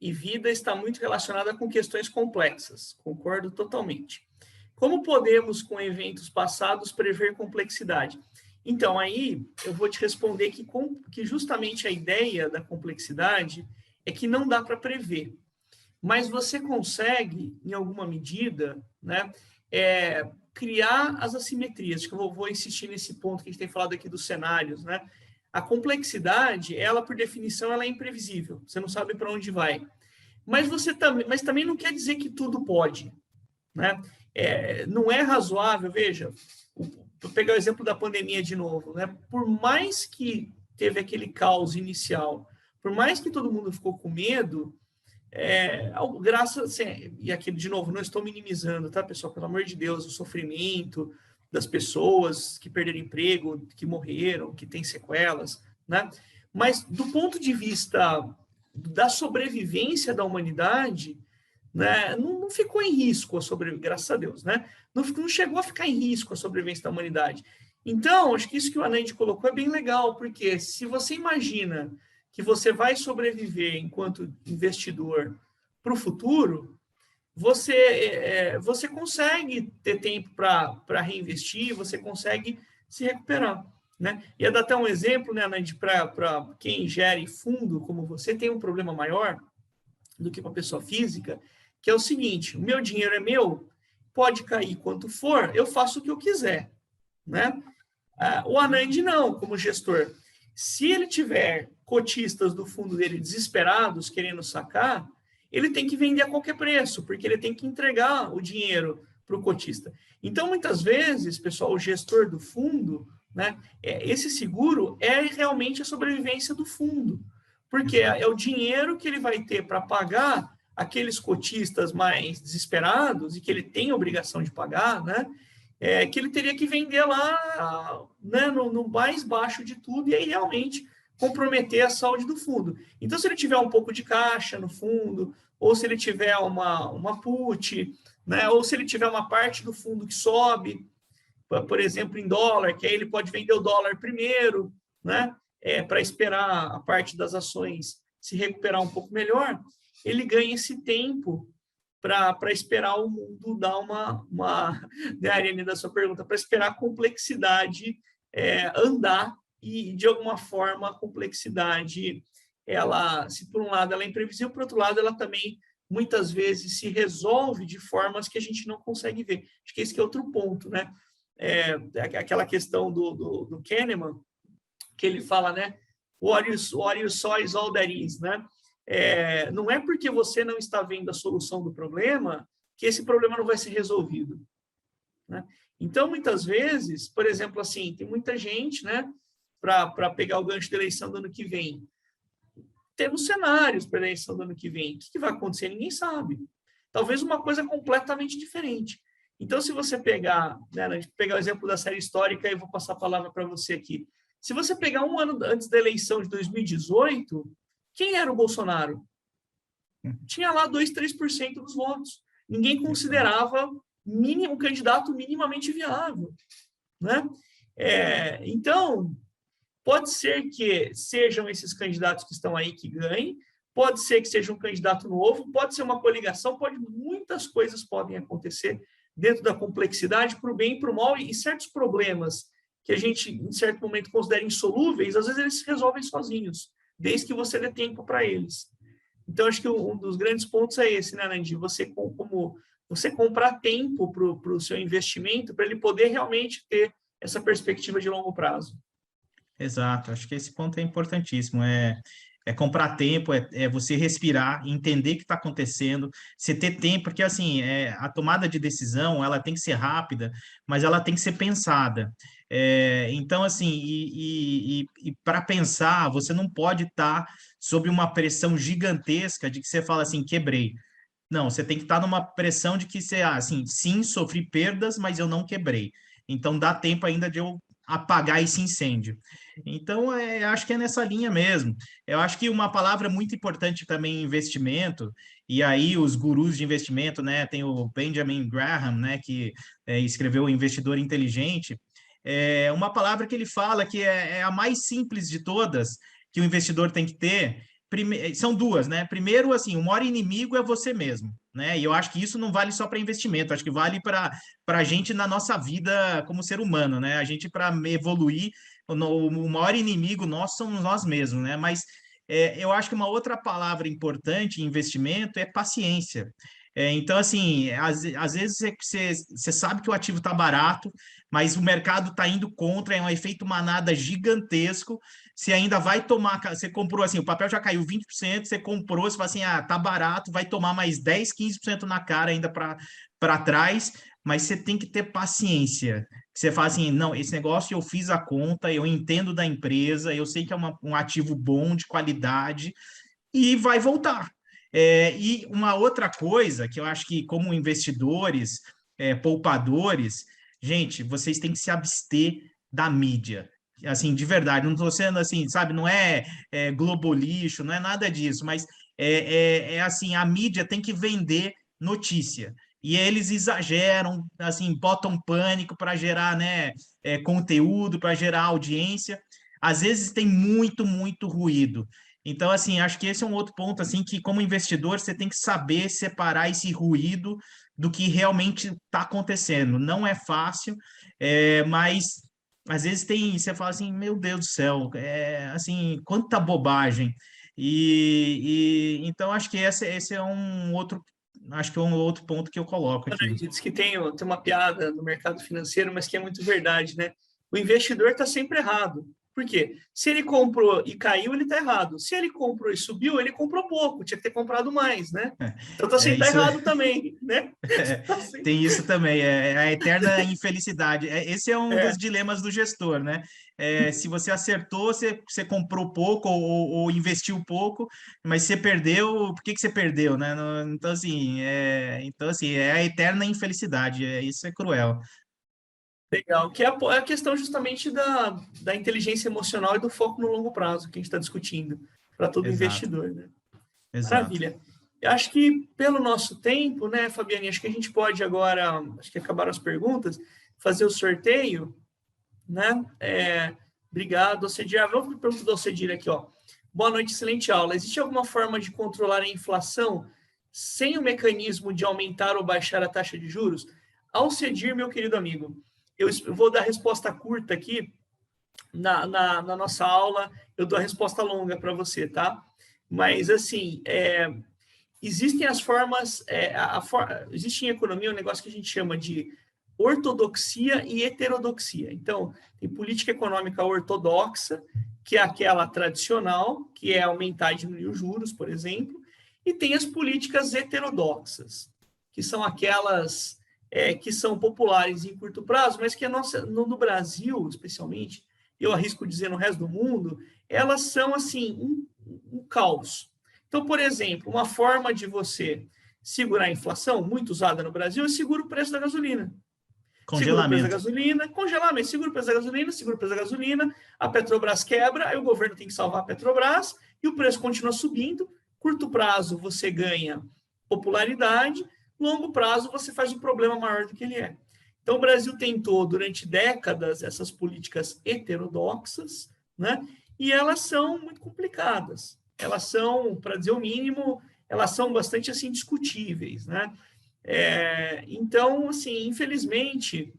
e vida está muito relacionada com questões complexas. Concordo totalmente. Como podemos, com eventos passados, prever complexidade? Então, aí eu vou te responder que justamente a ideia da complexidade é que não dá para prever, mas você consegue, em alguma medida, né, criar as assimetrias, que eu vou insistir nesse ponto que a gente tem falado aqui dos cenários, né? A complexidade, ela, por definição, ela é imprevisível, você não sabe para onde vai. Mas também não quer dizer que tudo pode, né? Não é razoável, veja, vou pegar o exemplo da pandemia de novo, né? Por mais que teve aquele caos inicial, por mais que todo mundo ficou com medo, graças, assim, e aqui, de novo, não estou minimizando, tá, pessoal? Pelo amor de Deus, o sofrimento das pessoas que perderam emprego, que morreram, que têm sequelas, né? Mas, do ponto de vista da sobrevivência da humanidade, né, não ficou em risco a sobrevivência, graças a Deus, né? Não chegou a ficar em risco a sobrevivência da humanidade. Então, acho que isso que o Anand colocou é bem legal, porque se você imagina que você vai sobreviver enquanto investidor para o futuro, você consegue ter tempo para reinvestir, você consegue se recuperar, né? Ia dar até um exemplo, né, Anand, para quem gere fundo como você, tem um problema maior do que para a pessoa física, que é o seguinte: o meu dinheiro é meu, pode cair quanto for, eu faço o que eu quiser, né? O Anand não, como gestor. Se ele tiver cotistas do fundo dele desesperados, querendo sacar, ele tem que vender a qualquer preço, porque ele tem que entregar o dinheiro para o cotista. Então, muitas vezes, pessoal, o gestor do fundo, né, esse seguro é realmente a sobrevivência do fundo, porque é o dinheiro que ele vai ter para pagar aqueles cotistas mais desesperados e que ele tem a obrigação de pagar, né? Que ele teria que vender lá, né, no mais baixo de tudo, e aí realmente comprometer a saúde do fundo. Então, se ele tiver um pouco de caixa no fundo, ou se ele tiver uma put, né, ou se ele tiver uma parte do fundo que sobe, por exemplo, em dólar, que aí ele pode vender o dólar primeiro, né, para esperar a parte das ações se recuperar um pouco melhor, ele ganha esse tempo para esperar o mundo dar né, Ariane, da sua pergunta, para esperar a complexidade andar, e, de alguma forma, a complexidade, ela, se por um lado ela é imprevisível, por outro lado, ela também, muitas vezes, se resolve de formas que a gente não consegue ver. Acho que esse que é outro ponto, né? Aquela questão do Kahneman, que ele fala, né? What you saw is all there is, né? Não é porque você não está vendo a solução do problema que esse problema não vai ser resolvido, né? Então, muitas vezes, por exemplo, assim, tem muita gente, né, para pegar o gancho da eleição do ano que vem. Temos cenários para a eleição do ano que vem. O que vai acontecer? Ninguém sabe. Talvez uma coisa completamente diferente. Então, se você pegar, né, a gente pegar o exemplo da série histórica, eu vou passar a palavra para você aqui. Se você pegar um ano antes da eleição de 2018, quem era o Bolsonaro? Tinha lá 2%, 3% dos votos. Ninguém considerava um candidato minimamente viável, né? Então, pode ser que sejam esses candidatos que estão aí que ganhem, pode ser que seja um candidato novo, pode ser uma coligação, muitas coisas podem acontecer dentro da complexidade, para o bem e para o mal, e certos problemas que a gente, em certo momento, considera insolúveis, às vezes eles se resolvem sozinhos, desde que você dê tempo para eles. Então, acho que um dos grandes pontos é esse, né, Nandi? Você comprar tempo para o seu investimento, para ele poder realmente ter essa perspectiva de longo prazo. Exato, acho que esse ponto é importantíssimo, é comprar tempo, é você respirar, entender o que está acontecendo, você ter tempo, porque assim, a tomada de decisão, ela tem que ser rápida, mas ela tem que ser pensada. Então, assim, e para pensar, você não pode estar sob uma pressão gigantesca de que você fala assim, quebrei. Não, você tem que estar numa pressão de que você, assim, sim, sofri perdas, mas eu não quebrei. Então, dá tempo ainda de eu apagar esse incêndio. Então, acho que é nessa linha mesmo. Eu acho que uma palavra muito importante também em investimento, e aí os gurus de investimento, né, tem o Benjamin Graham, né, que escreveu O Investidor Inteligente, uma palavra que ele fala que é a mais simples de todas que o investidor tem que ter. São duas, né? Primeiro, assim, o maior inimigo é você mesmo, né? E eu acho que isso não vale só para investimento, acho que vale para a gente na nossa vida como ser humano, né? A gente, para evoluir, o maior inimigo nosso somos nós mesmos, né? Mas eu acho que uma outra palavra importante em investimento é paciência. Então, assim, às vezes você sabe que o ativo está barato, mas o mercado está indo contra, é um efeito manada gigantesco. Você ainda vai tomar, você comprou assim, o papel já caiu 20%, você comprou, você fala assim, tá barato, vai tomar mais 10, 15% na cara ainda para trás, mas você tem que ter paciência. Você fala assim, não, esse negócio eu fiz a conta, eu entendo da empresa, eu sei que é um ativo bom, de qualidade, e vai voltar. E uma outra coisa que eu acho que, como investidores, poupadores, gente, vocês têm que se abster da mídia. Assim, de verdade, não estou sendo assim, sabe, não é, globolixo, não é nada disso, mas assim, a mídia tem que vender notícia. E eles exageram, assim, botam pânico para gerar, né, conteúdo, para gerar audiência. Às vezes tem muito, muito ruído. Então, assim, acho que esse é um outro ponto, assim, que como investidor você tem que saber separar esse ruído do que realmente está acontecendo. Não é fácil, mas às vezes você fala assim, meu Deus do céu, assim, quanta bobagem. Então acho que esse é um outro, acho que é um outro ponto que eu coloco aqui. Diz que tem uma piada no mercado financeiro, mas que é muito verdade, né? O investidor está sempre errado. Por quê? Se ele comprou e caiu, ele está errado. Se ele comprou e subiu, ele comprou pouco, tinha que ter comprado mais, né? Então está sempre errado também, né? Tem isso também, a eterna infelicidade. Esse é um dos dilemas do gestor, né? Se você acertou, você comprou pouco ou investiu pouco, mas você perdeu, por que você perdeu, né? Então, assim, é a eterna infelicidade, isso é cruel. Legal, que é a questão justamente da inteligência emocional e do foco no longo prazo que a gente está discutindo para todo investidor, né? Exato. Maravilha. Eu acho que pelo nosso tempo, né, Fabiane, acho que a gente pode agora, acho que acabaram as perguntas, fazer o sorteio, né? Obrigado, Alcedir. Vamos para a pergunta do Alcedir aqui, ó. Boa noite, excelente aula. Existe alguma forma de controlar a inflação sem o mecanismo de aumentar ou baixar a taxa de juros? Alcedir, meu querido amigo, eu vou dar a resposta curta aqui. Na nossa aula, eu dou a resposta longa para você, tá? Mas, assim, existem as formas... existe em economia um negócio que a gente chama de ortodoxia e heterodoxia. Então, tem política econômica ortodoxa, que é aquela tradicional, que é aumentar e diminuir os juros, por exemplo, e tem as políticas heterodoxas, que são aquelas que são populares em curto prazo, mas que no Brasil, especialmente, eu arrisco dizer no resto do mundo, elas são, assim, um caos. Então, por exemplo, uma forma de você segurar a inflação, muito usada no Brasil, é segura o preço da gasolina. Segura o preço da gasolina, congelamento, segura o preço da gasolina, segura o preço da gasolina, a Petrobras quebra, aí o governo tem que salvar a Petrobras e o preço continua subindo. Curto prazo você ganha popularidade, longo prazo você faz um problema maior do que ele é. Então o Brasil tentou durante décadas essas políticas heterodoxas, né? E elas são muito complicadas. Elas são, para dizer o mínimo, elas são bastante assim discutíveis, né? Então, assim, infelizmente,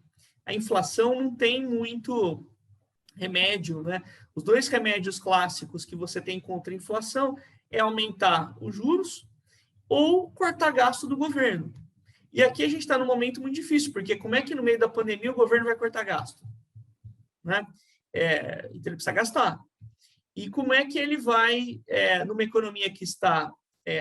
a inflação não tem muito remédio, né? Os dois remédios clássicos que você tem contra a inflação é aumentar os juros ou cortar gasto do governo. E aqui a gente está num momento muito difícil, porque como é que no meio da pandemia o governo vai cortar gasto? Né? Então ele precisa gastar. E como é que ele vai, numa economia que está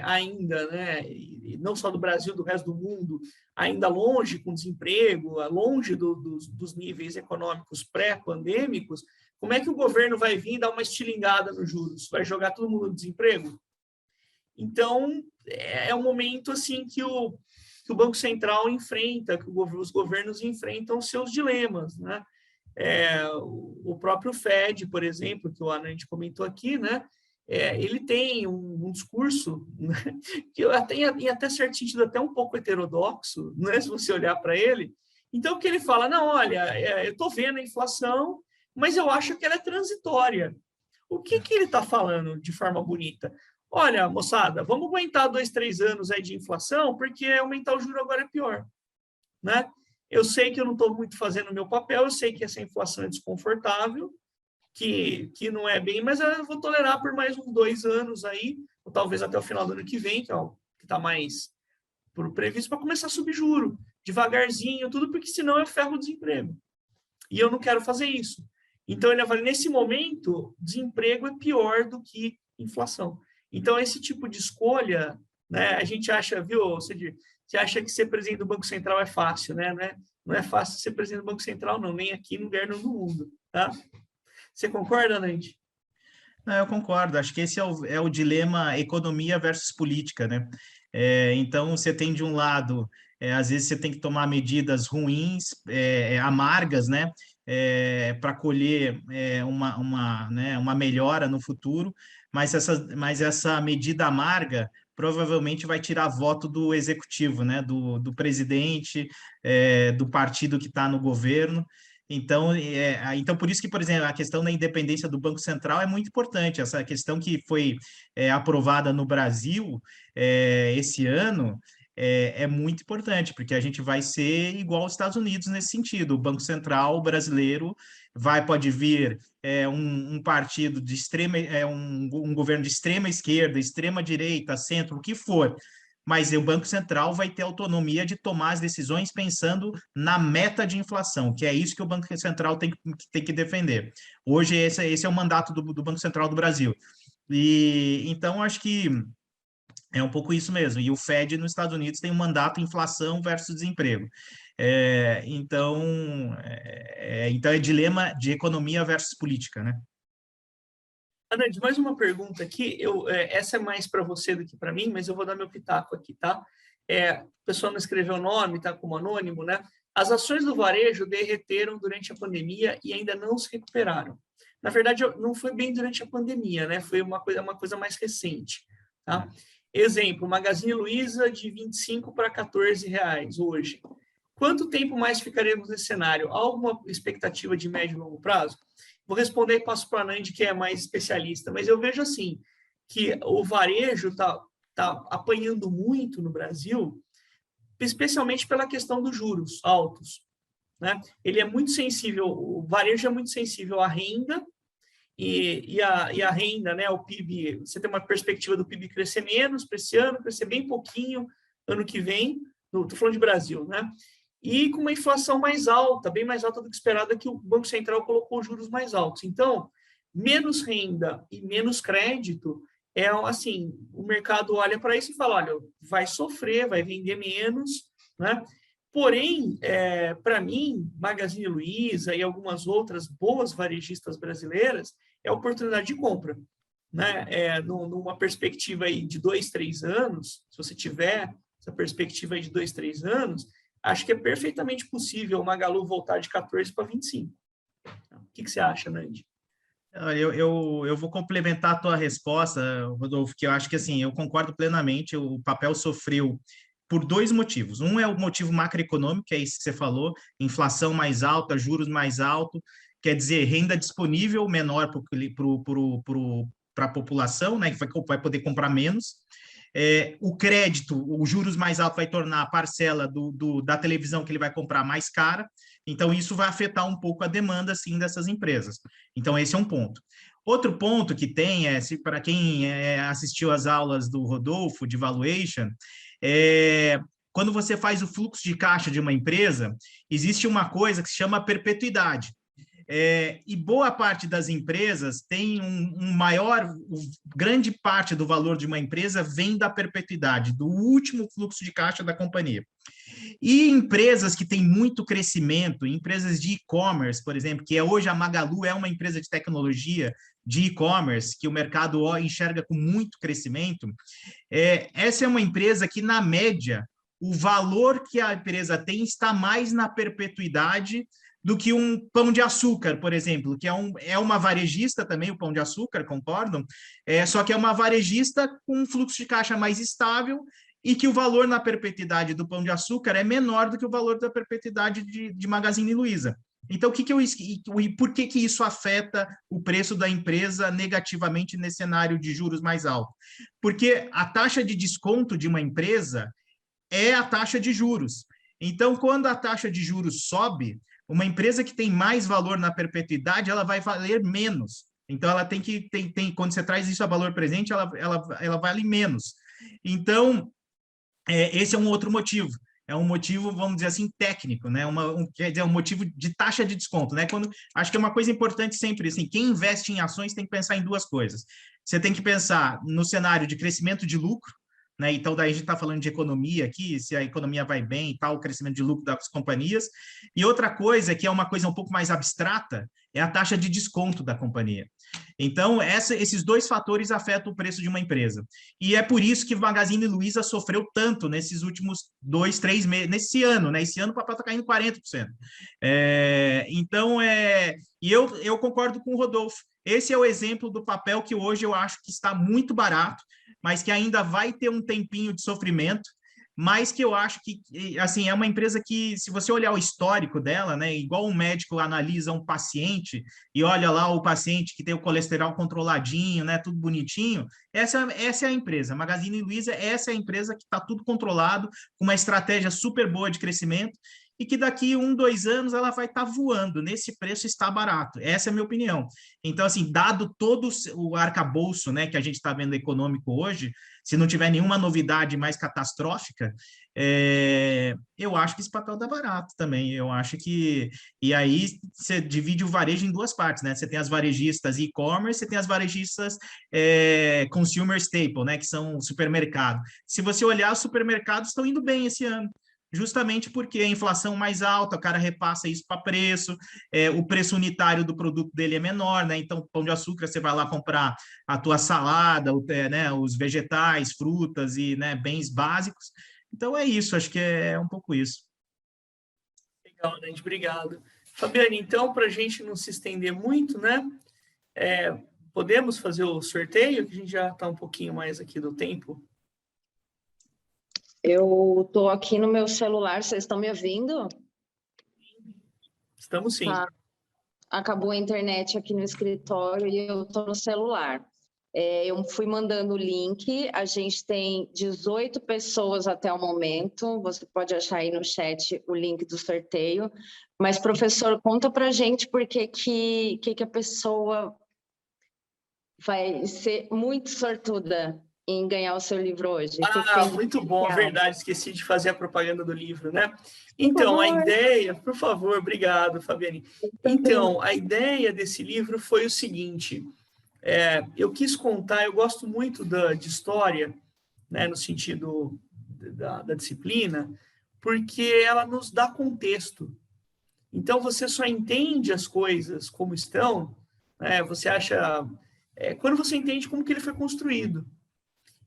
ainda, né, e não só do Brasil, do resto do mundo, ainda longe com desemprego, longe dos níveis econômicos pré-pandêmicos, como é que o governo vai vir e dar uma estilingada nos juros? Vai jogar todo mundo no desemprego? Então, é um momento assim que o Banco Central enfrenta, que os governos enfrentam os seus dilemas, né? O próprio Fed, por exemplo, que o Anand comentou aqui, né? Ele tem um discurso, né, que em até certo sentido até um pouco heterodoxo, né, se você olhar para ele. Então, o que ele fala? Não, olha, eu estou vendo a inflação, mas eu acho que ela é transitória. O que ele está falando de forma bonita? Olha, moçada, vamos aguentar 2, 3 anos aí de inflação, porque aumentar o juro agora é pior, né? Eu sei que eu não estou muito fazendo o meu papel, eu sei que essa inflação é desconfortável, que não é bem, mas eu vou tolerar por mais uns 2 anos aí, ou talvez até o final do ano que vem, que está mais previsto, para começar a subir juro, devagarzinho, tudo, porque senão eu ferro o desemprego. E eu não quero fazer isso. Então, ele avaliou, nesse momento, desemprego é pior do que inflação. Então, esse tipo de escolha, né, a gente acha, viu, você acha que ser presidente do Banco Central é fácil, né? Não é fácil ser presidente do Banco Central, não, nem aqui no lugar no mundo, tá? Você concorda, Nandi? Não, eu concordo, acho que esse é o dilema economia versus política, né? Então, você tem de um lado, às vezes você tem que tomar medidas ruins, amargas, né? Para colher né, uma melhora no futuro, mas essa medida amarga provavelmente vai tirar voto do executivo, né? Do presidente, do partido que está no governo. Então, por isso que, por exemplo, a questão da independência do Banco Central é muito importante. Essa questão que foi aprovada no Brasil esse ano é muito importante, porque a gente vai ser igual aos Estados Unidos nesse sentido. O Banco Central brasileiro pode vir um partido de extrema, um governo de extrema esquerda, extrema direita, centro, o que for, mas o Banco Central vai ter autonomia de tomar as decisões pensando na meta de inflação, que é isso que o Banco Central tem que defender. Hoje, esse é o mandato do Banco Central do Brasil. E então, acho que é um pouco isso mesmo. E o Fed nos Estados Unidos tem um mandato inflação versus desemprego. Então é dilema de economia versus política, né? Anand, mais uma pergunta aqui. Essa é mais para você do que para mim, mas eu vou dar meu pitaco aqui, tá? A pessoa não escreveu o nome, tá como anônimo, né? As ações do varejo derreteram durante a pandemia e ainda não se recuperaram. Na verdade, não foi bem durante a pandemia, né? Foi uma coisa mais recente, tá? Exemplo, Magazine Luiza de R$ 25 para R$ 14 hoje. Quanto tempo mais ficaremos nesse cenário? Há alguma expectativa de médio e longo prazo? Vou responder e passo para a Anand, que é mais especialista, mas eu vejo assim, que o varejo está apanhando muito no Brasil, especialmente pela questão dos juros altos, né? Ele é muito sensível, o varejo é muito sensível à renda, e a renda, né, o PIB, você tem uma perspectiva do PIB crescer menos para esse ano, crescer bem pouquinho ano que vem, estou falando de Brasil, né? E com uma inflação mais alta, bem mais alta do que esperada, que o Banco Central colocou juros mais altos. Então, menos renda e menos crédito, assim, o mercado olha para isso e fala, olha, vai sofrer, vai vender menos, né? Porém, para mim, Magazine Luiza e algumas outras boas varejistas brasileiras, é oportunidade de compra, né? Numa perspectiva aí de 2, 3 anos, se você tiver essa perspectiva aí de 2, 3 anos, acho que é perfeitamente possível o Magalu voltar de 14 para 25. O que você acha, Nandi? Eu vou complementar a tua resposta, Rodolfo, que eu acho que assim, eu concordo plenamente, o papel sofreu por 2 motivos. Um é o motivo macroeconômico, que é isso que você falou, inflação mais alta, juros mais altos, quer dizer, renda disponível menor para a população, né, que vai poder comprar menos. O crédito, os juros mais altos vai tornar a parcela da televisão que ele vai comprar mais cara, então isso vai afetar um pouco a demanda, sim, dessas empresas. Então, esse é um ponto. Outro ponto que tem, para quem assistiu às aulas do Rodolfo, de valuation, quando você faz o fluxo de caixa de uma empresa, existe uma coisa que se chama perpetuidade. E boa parte das empresas tem grande parte do valor de uma empresa vem da perpetuidade, do último fluxo de caixa da companhia. E empresas que têm muito crescimento, empresas de e-commerce, por exemplo, que hoje a Magalu é uma empresa de tecnologia de e-commerce, que o mercado enxerga com muito crescimento, essa é uma empresa que, na média, o valor que a empresa tem está mais na perpetuidade do que um Pão de Açúcar, por exemplo, que é uma varejista também, o Pão de Açúcar, concordam? Só que é uma varejista com um fluxo de caixa mais estável e que o valor na perpetuidade do Pão de Açúcar é menor do que o valor da perpetuidade de Magazine Luiza. Então, por que isso afeta o preço da empresa negativamente nesse cenário de juros mais alto? Porque a taxa de desconto de uma empresa é a taxa de juros. Então, quando a taxa de juros sobe, uma empresa que tem mais valor na perpetuidade, ela vai valer menos. Então, ela quando você traz isso a valor presente, ela vale menos. Então, esse é um outro motivo. É um motivo, vamos dizer assim, técnico, né? Quer dizer, um motivo de taxa de desconto, né? Acho que é uma coisa importante sempre, assim, quem investe em ações tem que pensar em 2 coisas. Você tem que pensar no cenário de crescimento de lucro, né? Então, daí a gente está falando de economia aqui, se a economia vai bem e tal, o crescimento de lucro das companhias. E outra coisa, que é uma coisa um pouco mais abstrata, é a taxa de desconto da companhia. Então, esses dois fatores afetam o preço de uma empresa. E é por isso que Magazine Luiza sofreu tanto nesses últimos 2, 3 meses, nesse ano, né? Esse ano o papel está caindo 40%. Então, e eu concordo com o Rodolfo. Esse é o exemplo do papel que hoje eu acho que está muito barato, mas que ainda vai ter um tempinho de sofrimento, mas que eu acho que, assim, é uma empresa que, se você olhar o histórico dela, né, igual um médico analisa um paciente e olha lá o paciente que tem o colesterol controladinho, né, tudo bonitinho, essa é a empresa. Magazine Luiza, essa é a empresa que está tudo controlado, com uma estratégia super boa de crescimento, e que daqui 1, 2 anos ela vai estar voando. Nesse preço está barato. Essa é a minha opinião. Então, assim, dado todo o arcabouço, né, que a gente está vendo econômico hoje, se não tiver nenhuma novidade mais catastrófica, eu acho que esse papel dá barato também. Eu acho que... E aí você divide o varejo em duas partes, né? Você tem as varejistas e-commerce, você tem as varejistas consumer staple, né, que são supermercado. Se você olhar, os supermercados estão indo bem esse ano, justamente porque a inflação mais alta, o cara repassa isso para preço, o preço unitário do produto dele é menor, né? Então, pão de açúcar, você vai lá comprar a tua salada, né, os vegetais, frutas e, né, bens básicos. Então, é isso, acho que é um pouco isso. Legal, gente, obrigado. Fabiane, então, para a gente não se estender muito, né, podemos fazer o sorteio, que a gente já está um pouquinho mais aqui do tempo. Eu estou aqui no meu celular, vocês estão me ouvindo? Estamos sim. Tá. Acabou a internet aqui no escritório e eu estou no celular. Eu fui mandando o link, a gente tem 18 pessoas até o momento, você pode achar aí no chat o link do sorteio. Mas, professor, conta para a gente por que a pessoa vai ser muito sortuda em ganhar o seu livro hoje. Muito bom, verdade, esqueci de fazer a propaganda do livro, né? Então, a ideia, por favor, obrigado, Fabiane. Então, a ideia desse livro foi o seguinte, eu quis contar, eu gosto muito de história, né, no sentido da disciplina, porque ela nos dá contexto. Então, você só entende as coisas como estão, né, você acha... quando você entende como que ele foi construído.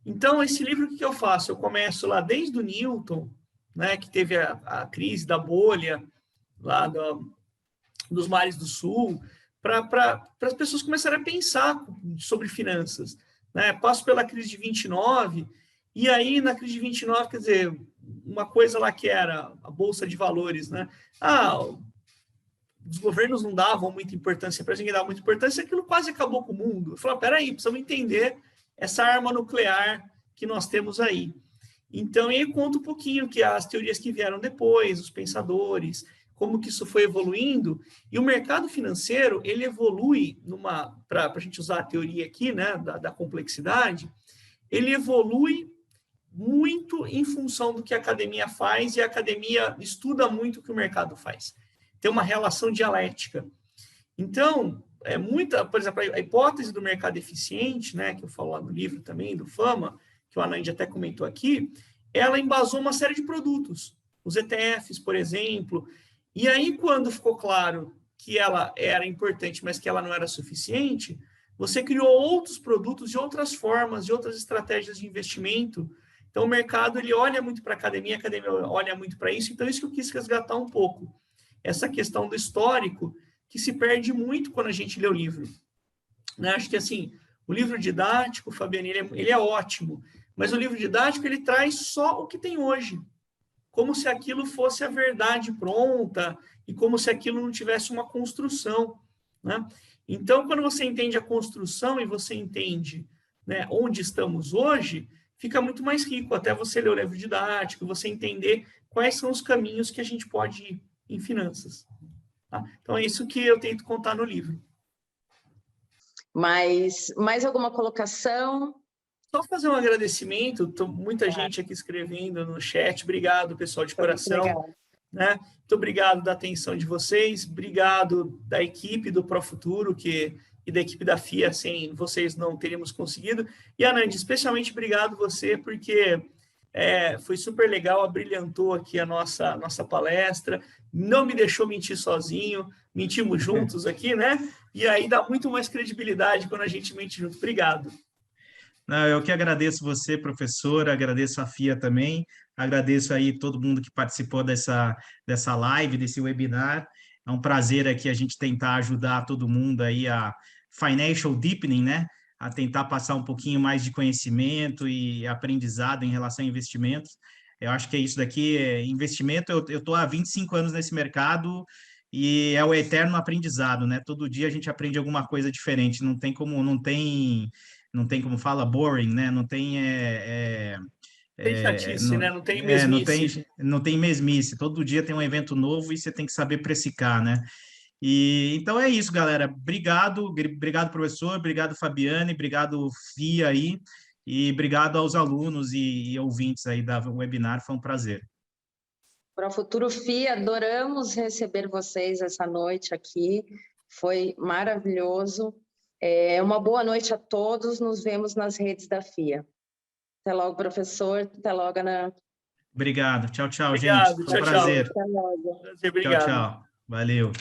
Então, esse livro, o que eu faço? Eu começo lá desde o Newton, né, que teve a crise da bolha, lá dos mares do sul, para as pessoas começarem a pensar sobre finanças. Né? Passo pela crise de 29, e aí, na crise de 29, quer dizer, uma coisa lá que era a Bolsa de Valores, né? Os governos não davam muita importância, para ninguém dava muita importância, aquilo quase acabou com o mundo. Eu falei, peraí, precisamos entender essa arma nuclear que nós temos aí. Então, eu conto um pouquinho que as teorias que vieram depois, os pensadores, como que isso foi evoluindo, e o mercado financeiro, ele evolui, para a gente usar a teoria aqui, né, da complexidade, ele evolui muito em função do que a academia faz, e a academia estuda muito o que o mercado faz. Tem uma relação dialética. Então, por exemplo, a hipótese do mercado eficiente, né, que eu falo lá no livro também, do Fama, que o Anand até comentou aqui, ela embasou uma série de produtos, os ETFs, por exemplo, e aí quando ficou claro que ela era importante, mas que ela não era suficiente, você criou outros produtos de outras formas, de outras estratégias de investimento. Então, o mercado, ele olha muito para a academia olha muito para isso, então isso que eu quis resgatar um pouco, essa questão do histórico, que se perde muito quando a gente lê o livro. Né? Acho que, assim, o livro didático, Fabiane, ele é ótimo, mas o livro didático, ele traz só o que tem hoje, como se aquilo fosse a verdade pronta e como se aquilo não tivesse uma construção. Né? Então, quando você entende a construção e você entende, né, onde estamos hoje, fica muito mais rico, até você ler o livro didático, você entender quais são os caminhos que a gente pode ir em finanças. Tá? Então, é isso que eu tento contar no livro. Mas mais alguma colocação? Só fazer um agradecimento, muita gente aqui escrevendo no chat, obrigado, pessoal, de coração. Né? Muito obrigado da atenção de vocês, obrigado da equipe do Profuturo, que e da equipe da FIA, sem vocês não teríamos conseguido. E, Anand, especialmente obrigado você, porque foi super legal, abrilhantou aqui a nossa palestra, não me deixou mentir sozinho, mentimos juntos aqui, né? E aí dá muito mais credibilidade quando a gente mente junto. Obrigado. Não, eu que agradeço você, professor, agradeço a FIA também, agradeço aí todo mundo que participou dessa live, desse webinar. É um prazer aqui a gente tentar ajudar todo mundo aí a financial deepening, né? A tentar passar um pouquinho mais de conhecimento e aprendizado em relação a investimentos. Eu acho que é isso daqui, investimento, eu estou há 25 anos nesse mercado e é o eterno aprendizado, né? Todo dia a gente aprende alguma coisa diferente, não tem como fala boring, né? Não tem Tem chatice, né? Não tem não mesmice. não tem mesmice. Todo dia tem um evento novo e você tem que saber precificar, né? E então é isso, galera. Obrigado, professor, obrigado, Fabiane, obrigado, FIA aí, e obrigado aos alunos e ouvintes aí da webinar, foi um prazer. Para o Futuro FIA, adoramos receber vocês essa noite aqui, foi maravilhoso. Uma boa noite a todos, nos vemos nas redes da FIA. Até logo, professor, até logo, Ana. Obrigado, tchau, Obrigado, gente. Foi um tchau, prazer. tchau. Até logo. Prazer, obrigado. Tchau. Valeu.